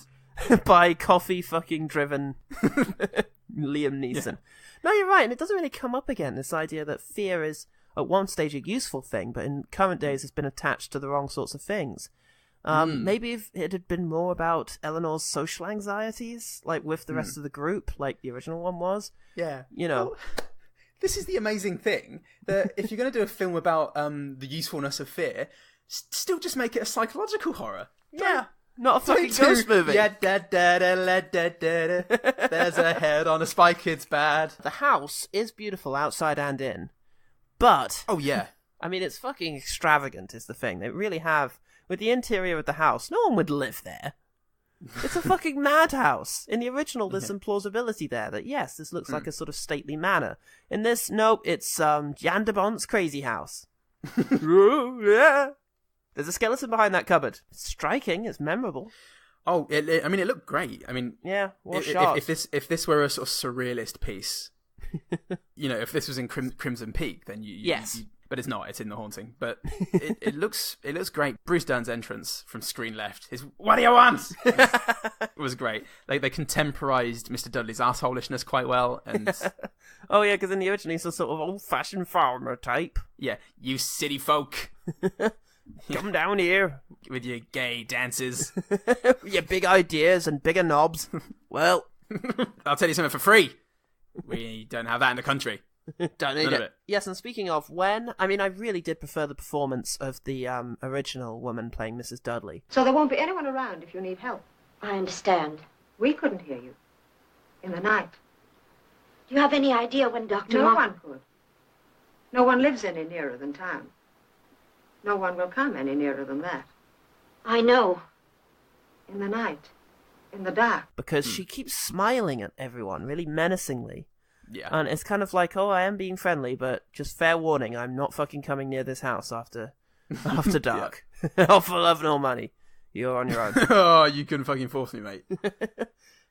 By coffee fucking driven Liam Neeson. Yeah. No, you're right, and it doesn't really come up again, this idea that fear is at one stage a useful thing, but in current days has been attached to the wrong sorts of things. Maybe if it had been more about Eleanor's social anxieties, like with the rest of the group, like the original one was. Yeah. You know. Well, this is the amazing thing, that if you're going to do a film about the usefulness of fear, still just make it a psychological horror. Yeah. Not a fucking ghost movie. Yeah, there's a head on a spike, it's bad. The house is beautiful outside and in, but... Oh, yeah. I mean, it's fucking extravagant is the thing. They really have... With the interior of the house, no one would live there. It's a fucking madhouse. In the original, there's some plausibility there that, yes, this looks like a sort of stately manor. In this, nope, it's Jan de Bont's crazy house. Yeah. There's a skeleton behind that cupboard. It's striking. It's memorable. Oh, I mean, it looked great. I mean, yeah, what shot? If this were a sort of surrealist piece, you know, if this was in Crimson Peak, then yes. But it's not. It's in The Haunting. But it looks great. Bruce Dern's entrance from screen left. His "What do you want?" It was great. They contemporized Mr. Dudley's assholishness quite well. And oh yeah, because in the original he's a sort of old-fashioned farmer type. Yeah, you city folk. Come down here with your gay dances, your big ideas and bigger knobs. Well, I'll tell you something for free. We don't have that in the country. Don't need it. Yes, and speaking of I really did prefer the performance of the original woman playing Mrs. Dudley. So there won't be anyone around if you need help. I understand. We couldn't hear you. In the night. Do you have any idea when Dr. No one could. No one lives any nearer than town. No one will come any nearer than that. I know. In the night. In the dark. Because she keeps smiling at everyone, really menacingly. Yeah. And it's kind of like, oh, I am being friendly, but just fair warning, I'm not fucking coming near this house after dark. Oh, for love nor money. You're on your own. Oh, you couldn't fucking force me, mate.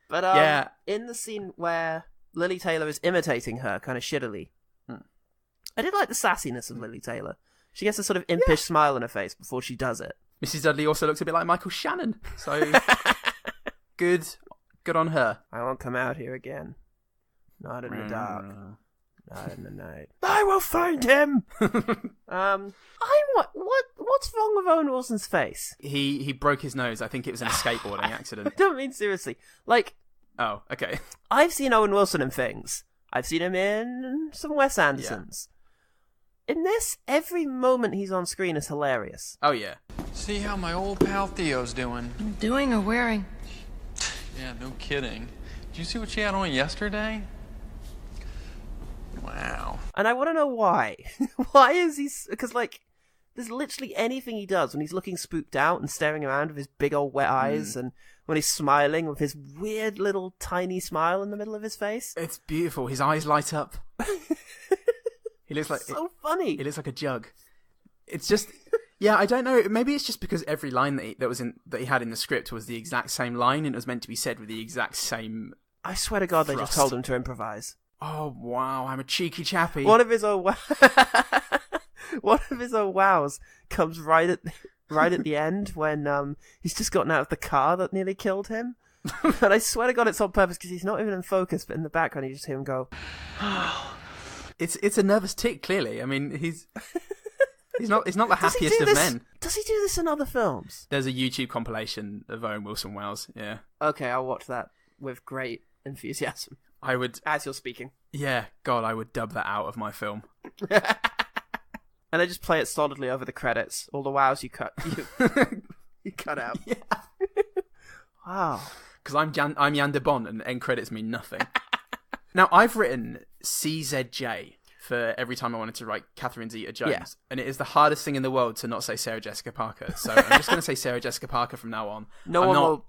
But in the scene where Lily Taylor is imitating her kind of shittily, I did like the sassiness of Lily Taylor. She gets a sort of impish smile on her face before she does it. Mrs. Dudley also looks a bit like Michael Shannon, so good on her. I won't come out here again. Not in the dark. Not in the night. I will find him! What's wrong with Owen Wilson's face? He broke his nose. I think it was in a skateboarding accident. I don't mean seriously. Like... Oh, okay. I've seen Owen Wilson in things. I've seen him in some Wes Andersons. Yeah. In this, every moment he's on screen is hilarious. Oh, yeah. See how my old pal Theo's doing? Doing or wearing? Yeah, no kidding. Did you see what she had on yesterday? Wow. And I want to know why. Why is he... Because, like, there's literally anything he does when he's looking spooked out and staring around with his big old wet eyes, and when he's smiling with his weird little tiny smile in the middle of his face. It's beautiful. His eyes light up. He looks like... so funny. He looks like a jug. It's just... Yeah, I don't know. Maybe it's just because every line that he had in the script was the exact same line, and it was meant to be said with the exact same... I swear to God, they just told him to improvise. Oh, wow, I'm a cheeky chappy. One of his old wows comes right at the end when he's just gotten out of the car that nearly killed him. And I swear to God it's on purpose because he's not even in focus, but in the background you just hear him go... It's a nervous tick, clearly. I mean, he's not the happiest of men. Does he do this in other films? There's a YouTube compilation of Owen Wilson wows, yeah. Okay, I'll watch that with great enthusiasm. I would... As you're speaking. Yeah, God, I would dub that out of my film. And I just play it solidly over the credits. All the wows you cut out. Yeah. Wow. Because I'm Jan de Bont and end credits mean nothing. Now, I've written CZJ for every time I wanted to write Catherine Zeta-Jones, and it is the hardest thing in the world to not say Sarah Jessica Parker. So I'm just going to say Sarah Jessica Parker from now on. No one will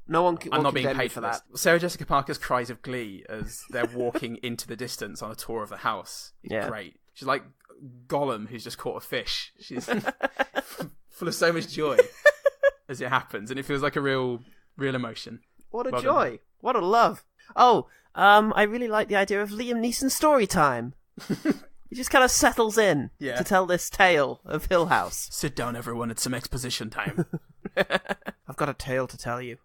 I'm not being paid for that. Sarah Jessica Parker's cries of glee as they're walking into the distance on a tour of the house. It's great. She's like Gollum who's just caught a fish. She's full of so much joy as it happens, and it feels like a real emotion. What a joy! What a love! Oh, I really like the idea of Liam Neeson story time. He just kind of settles in to tell this tale of Hill House. Sit down, everyone. It's some exposition time. I've got a tale to tell you.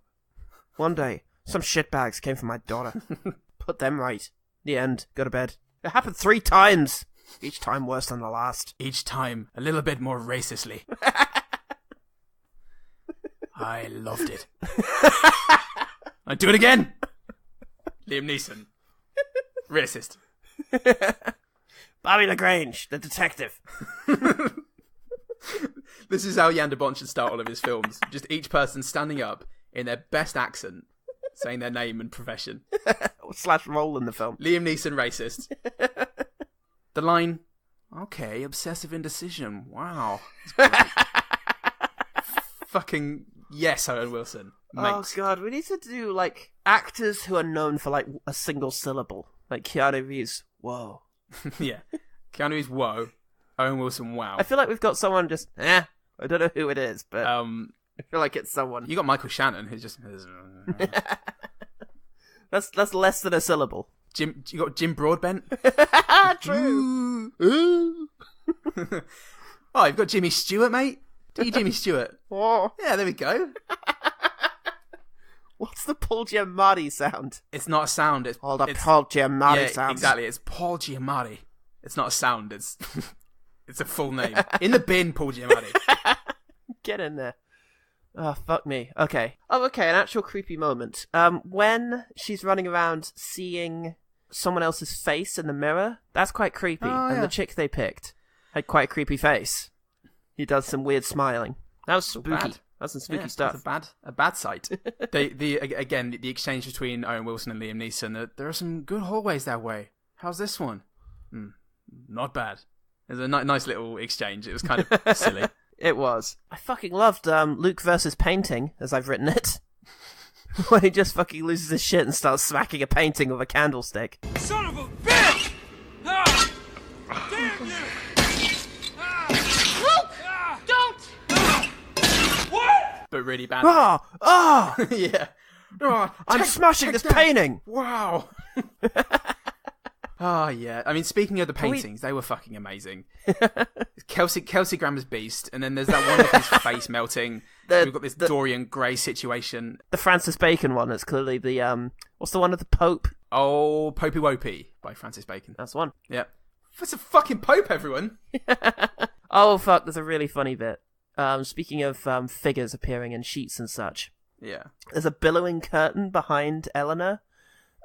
One day, some shitbags came for my daughter. Put them right. The end. Go to bed. It happened 3 times. Each time worse than the last. Each time a little bit more racistly. I loved it. I'd do it again. Liam Neeson. Racist. Bobby LaGrange, the detective. This is how Jan de Bont should start all of his films. Just each person standing up in their best accent, saying their name and profession. / role in the film. Liam Neeson, racist. The line, okay, obsessive indecision. Wow. Fucking yes, Owen Wilson. Mate. Oh, God, we need to do, like, actors who are known for, like, a single syllable. Like Keanu Reeves, whoa. Yeah. Keanu Reeves, whoa. Owen Wilson, wow. I feel like we've got someone just, I don't know who it is, but I feel like it's someone. You got Michael Shannon, who's just... That's less than a syllable. You got Jim Broadbent? True. Oh, you've got Jimmy Stewart, mate? Do you Jimmy Stewart? Oh. Yeah, there we go. What's the Paul Giamatti sound? It's not a sound. It's Paul Giamatti sound. Exactly. It's Paul Giamatti. It's not a sound. It's a full name. In the bin, Paul Giamatti. Get in there. Oh, fuck me. Okay. Oh, okay. An actual creepy moment. When she's running around seeing someone else's face in the mirror, that's quite creepy. And the chick they picked had quite a creepy face. He does some weird smiling. That was spooky. That's some spooky stuff. That's a bad sight. The exchange between Owen Wilson and Liam Neeson. There are some good hallways that way. How's this one? Not bad. There's a nice little exchange. It was kind of silly. It was. I fucking loved Luke versus painting, as I've written it. When he just fucking loses his shit and starts smacking a painting with a candlestick. Son of a bitch! Ah! Damn you! Luke! Don't! What? But really bad. Yeah. I'm smashing this painting! Wow. Oh, yeah. I mean, speaking of the paintings, they were fucking amazing. Kelsey Grammer's Beast, and then there's that one with his face melting. We've got this Dorian Gray situation. The Francis Bacon one, it's clearly the, what's the one of the Pope? Oh, Popey Wopey by Francis Bacon. That's one. Yeah. It's a fucking Pope, everyone. Oh, fuck, there's a really funny bit. Speaking of figures appearing in sheets and such. Yeah. There's a billowing curtain behind Eleanor,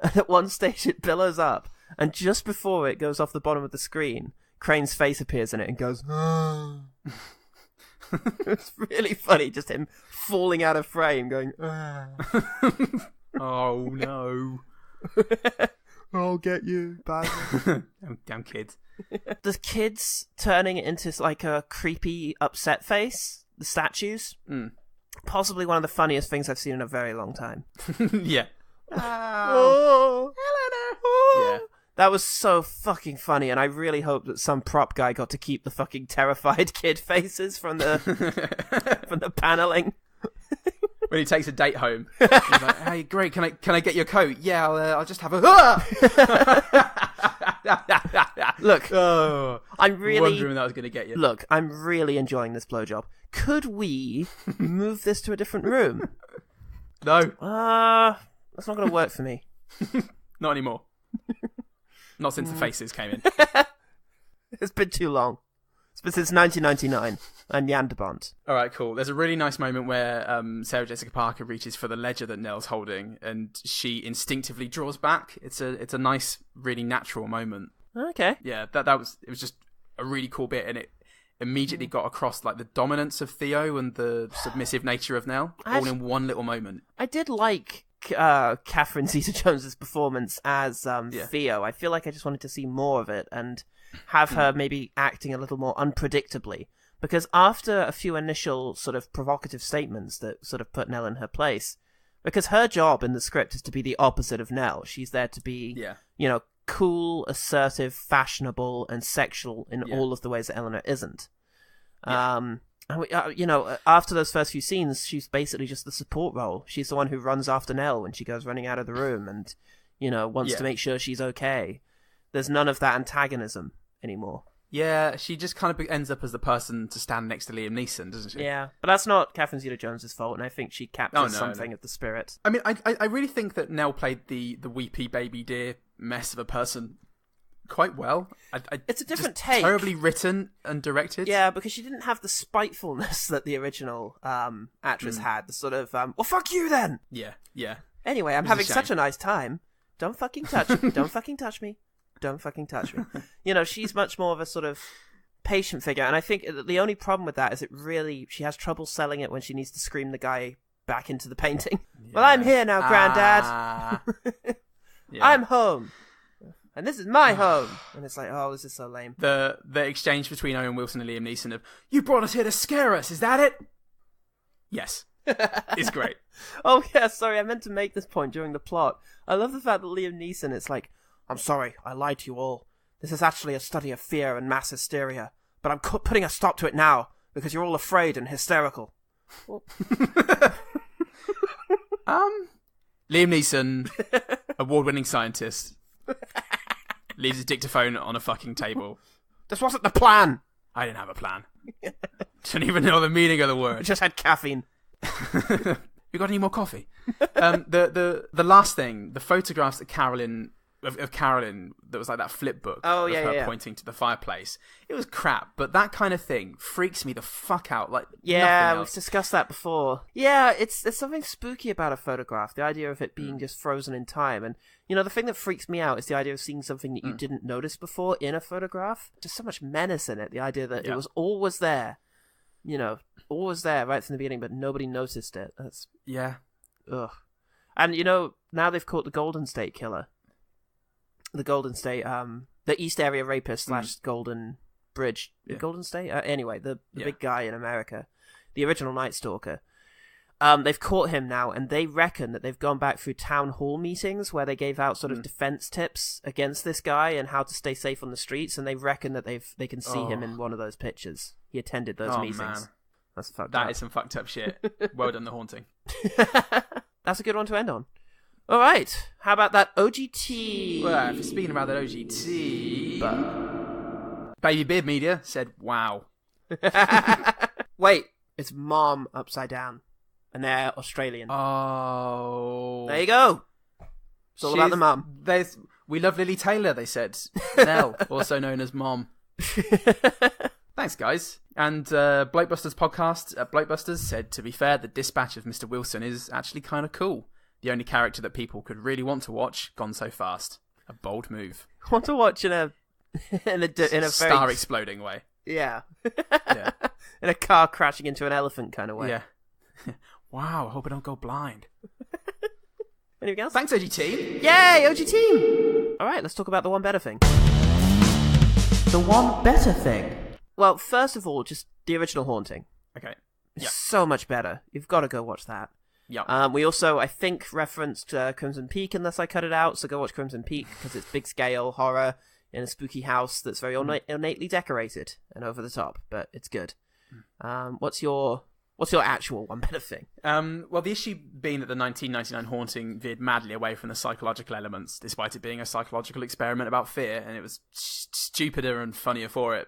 and at one stage it billows up. And just before it goes off the bottom of the screen, Crane's face appears in it and goes, It's really funny, just him falling out of frame, going, Oh, no. I'll get you, bad. Damn kids. The kids turning it into like a creepy, upset face, the statues, possibly one of the funniest things I've seen in a very long time. Yeah. Oh, Eleanor. Oh. Yeah. That was so fucking funny, and I really hope that some prop guy got to keep the fucking terrified kid faces from the from the paneling. When he takes a date home, he's like, "Hey, great, can I get your coat? Yeah, I'll just have a." Look, I'm really wondering when that was going to get you. Look, I'm really enjoying this blowjob. Could we move this to a different room? No. That's not going to work for me. Not anymore. Not since the faces came in. It's been too long. It's been since 1999. I'm Jan de Bont. Alright, cool. There's a really nice moment where Sarah Jessica Parker reaches for the ledger that Nell's holding, and she instinctively draws back. It's a nice, really natural moment. Okay. Yeah, it was just a really cool bit, and it immediately got across like the dominance of Theo and the submissive nature of Nell, all in one little moment. I did like Catherine Zeta-Jones's performance as Theo. I feel like I just wanted to see more of it and have her maybe acting a little more unpredictably. Because after a few initial sort of provocative statements that sort of put Nell in her place, because her job in the script is to be the opposite of Nell. She's there to be, cool, assertive, fashionable, and sexual in all of the ways that Eleanor isn't. Yeah. After those first few scenes, she's basically just the support role. She's the one who runs after Nell when she goes running out of the room and, wants to make sure she's okay. There's none of that antagonism anymore. Yeah, she just kind of ends up as the person to stand next to Liam Neeson, doesn't she? Yeah, but that's not Catherine Zeta-Jones' fault, and I think she captures something of the spirit. I mean, I really think that Nell played the weepy baby deer mess of a person quite well. It's a different take. Terribly written and directed. Yeah, because she didn't have the spitefulness that the original actress had. The sort of, well, fuck you then! Yeah. Anyway, I'm having such a nice time. Don't fucking touch me. Don't fucking touch me. Don't fucking touch me. She's much more of a sort of patient figure, and I think the only problem with that is she has trouble selling it when she needs to scream the guy back into the painting. Yeah. Well, I'm here now, Granddad. I'm home. And this is my home. And it's like, oh, this is so lame. The exchange between Owen Wilson and Liam Neeson of, you brought us here to scare us, is that it? Yes. It's great. Oh, yeah, sorry, I meant to make this point during the plot. I love the fact that Liam Neeson, it's like, I'm sorry, I lied to you all. This is actually a study of fear and mass hysteria. But I'm putting a stop to it now, because you're all afraid and hysterical. Liam Neeson, award-winning scientist, leaves his dictaphone on a fucking table. This wasn't the plan! I didn't have a plan. Didn't even know the meaning of the word. I just had caffeine. You got any more coffee? The last thing, the photographs that Carolyn that was like that flip book of her pointing to the fireplace. It was crap, but that kind of thing freaks me the fuck out. Like, we've discussed that before. Yeah, there's something spooky about a photograph. The idea of it being just frozen in time, and the thing that freaks me out is the idea of seeing something that you didn't notice before in a photograph. There's so much menace in it. The idea that it was always there, always there right from the beginning, but nobody noticed it. That's ugh. And now they've caught the Golden State Killer. The Golden State, the East Area Rapist / Golden Bridge. Golden State? Anyway, the big guy in America. The original Night Stalker. They've caught him now, and they reckon that they've gone back through town hall meetings where they gave out sort of defense tips against this guy and how to stay safe on the streets, and they reckon that they can see him in one of those pictures. He attended those meetings. Man. That's fucked up. That is some fucked up shit. Well done, The Haunting. That's a good one to end on. All right, how about that OGT? Well, speaking about that OGT, Baby Beard Media said, wow. Wait, it's Mom upside down, and they're Australian. Oh. There you go. It's all about the mum. We love Lily Taylor, they said. Nell, also known as Mom. Thanks, guys. And Blokebusters podcast, Blokebusters said, to be fair, the dispatch of Mr. Wilson is actually kind of cool. The only character that people could really want to watch, gone so fast. A bold move. Want to watch in a star very... exploding way. Yeah. In a car crashing into an elephant kind of way. Yeah. Wow, I hope I don't go blind. Anything else? Thanks, OG Team. Yay, OG Team. All right, let's talk about the one better thing. The one better thing. Well, first of all, just the original Haunting. Okay. It's so much better. You've got to go watch that. Yeah. We also, I think, referenced Crimson Peak unless I cut it out, so go watch Crimson Peak because it's big scale horror in a spooky house that's very ornately decorated and over the top, but it's good. What's your actual one better thing? Well, the issue being that the 1999 Haunting veered madly away from the psychological elements, despite it being a psychological experiment about fear, and it was stupider and funnier for it.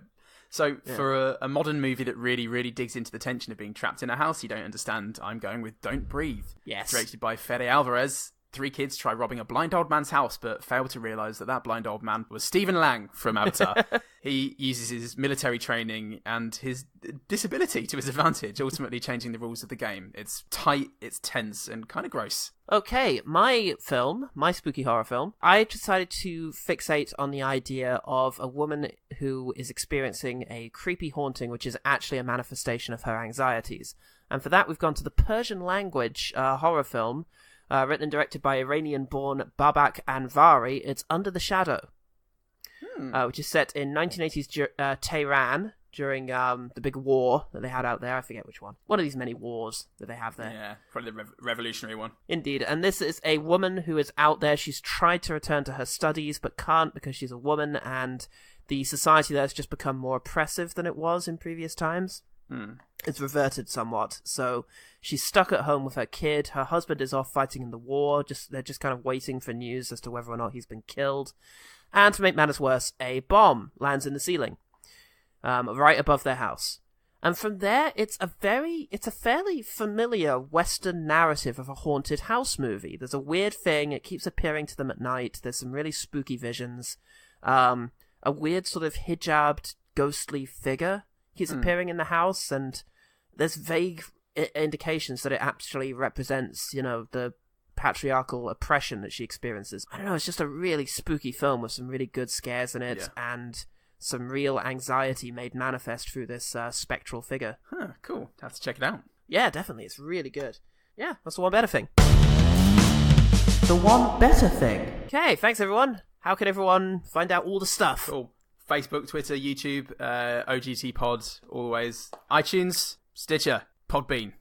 So for a modern movie that really, really digs into the tension of being trapped in a house you don't understand, I'm going with Don't Breathe. Yes. Directed by Fede Alvarez. 3 kids try robbing a blind old man's house, but fail to realise that blind old man was Stephen Lang from Avatar. He uses his military training and his disability to his advantage, ultimately changing the rules of the game. It's tight, it's tense, and kind of gross. Okay, my spooky horror film, I decided to fixate on the idea of a woman who is experiencing a creepy haunting, which is actually a manifestation of her anxieties. And for that, we've gone to the Persian language horror film, Written and directed by Iranian-born Babak Anvari, it's Under the Shadow, which is set in 1980s Tehran during the big war that they had out there. I forget which one. One of these many wars that they have there. Yeah, probably the revolutionary one. Indeed, and this is a woman who is out there. She's tried to return to her studies, but can't because she's a woman, and the society there has just become more oppressive than it was in previous times. It's reverted somewhat, so she's stuck at home with her kid. Her husband is off fighting in the war. They're just kind of waiting for news as to whether or not he's been killed. And to make matters worse, a bomb lands in the ceiling, right above their house. And from there, it's a fairly familiar Western narrative of a haunted house movie. There's a weird thing; it keeps appearing to them at night. There's some really spooky visions. A weird sort of hijabbed, ghostly figure keeps appearing in the house, and there's vague indications that it actually represents, the patriarchal oppression that she experiences. I don't know, it's just a really spooky film with some really good scares in it, and some real anxiety made manifest through this spectral figure. Huh, cool. Have to check it out. Yeah, definitely. It's really good. Yeah, that's the one better thing. The one better thing. Okay, thanks everyone. How can everyone find out all the stuff? Cool. Facebook, Twitter, YouTube, OGT Pod, always. iTunes, Stitcher, Podbean.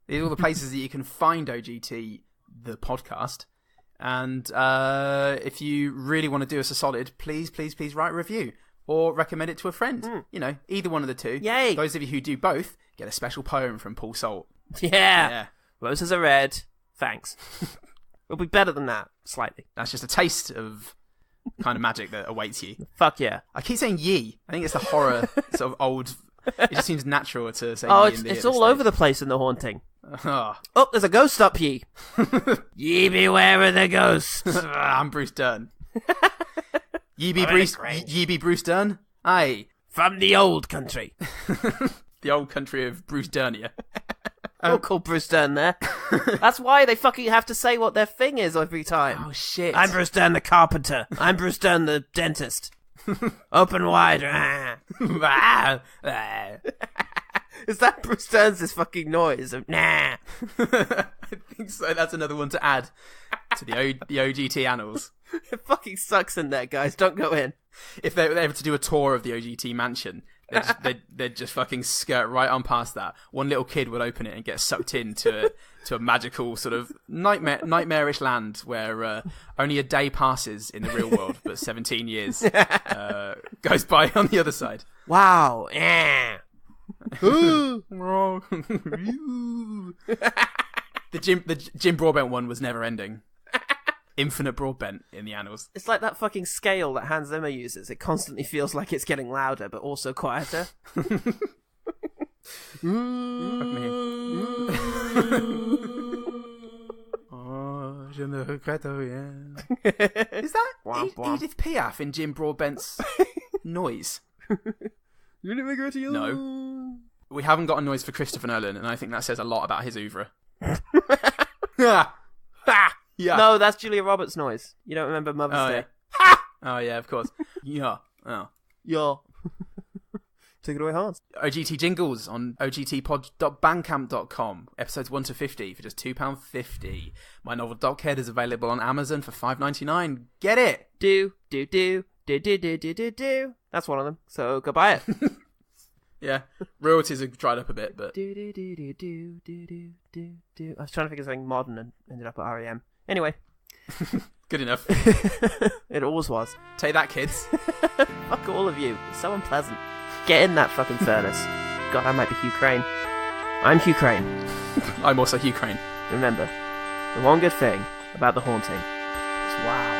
These are all the places that you can find OGT, the podcast. And if you really want to do us a solid, please write a review. Or recommend it to a friend. Either one of the two. Yay! Those of you who do both get a special poem from Paul Salt. Yeah. Roses are red. Thanks. It'll be better than that, slightly. That's just a taste of kind of magic that awaits you. Fuck yeah. I keep saying ye. I think it's the horror sort of old... It just seems natural to say ye. It's all over the place in The Haunting. Oh, there's a ghost up ye. Ye beware of the ghosts. I'm Bruce Dern. Ye be Bruce Dern? Aye. From the old country. The old country of Bruce Dernier. We'll call Bruce Dern there. That's why they fucking have to say what their thing is every time. Oh, shit. I'm Bruce Dern the carpenter. I'm Bruce Dern the dentist. Open wide. Is that Bruce Dern's fucking noise of nah? I think so. That's another one to add to the OGT annals. It fucking sucks in there, guys. Don't go in. If they were able to do a tour of the OGT mansion, they'd just fucking skirt right on past that. One little kid would open it and get sucked into a magical sort of nightmarish land where only a day passes in the real world, but 17 years goes by on the other side. Wow. The Jim Broadbent one was never ending. Infinite Broadbent in the annals. It's like that fucking scale that Hans Zimmer uses. It constantly feels like it's getting louder, but also quieter. Je ne regrette rien. Is that Edith Piaf in Jim Broadbent's noise? You didn't regret you? No. We haven't got a noise for Christopher Nolan, and I think that says a lot about his oeuvre. Yeah. No, that's Julia Roberts' noise. You don't remember Mother's Day? Yeah. Oh, yeah, of course. Yeah. Oh. Yeah. Take it away, Hans. OGT jingles on ogtpod.bandcamp.com. Episodes 1 to 50 for just £2.50. My novel Dockhead is available on Amazon for $5.99. Get it! Do. That's one of them. So go buy it. Yeah. Royalties have dried up a bit, but... I was trying to think of something modern and ended up at REM. Anyway. Good enough. It always was. Take that, kids. Fuck all of you. It's so unpleasant. Get in that fucking furnace. God, I might be Hugh Crane. I'm Hugh Crane. I'm also Hugh Crane. Remember, the one good thing about The Haunting is wow.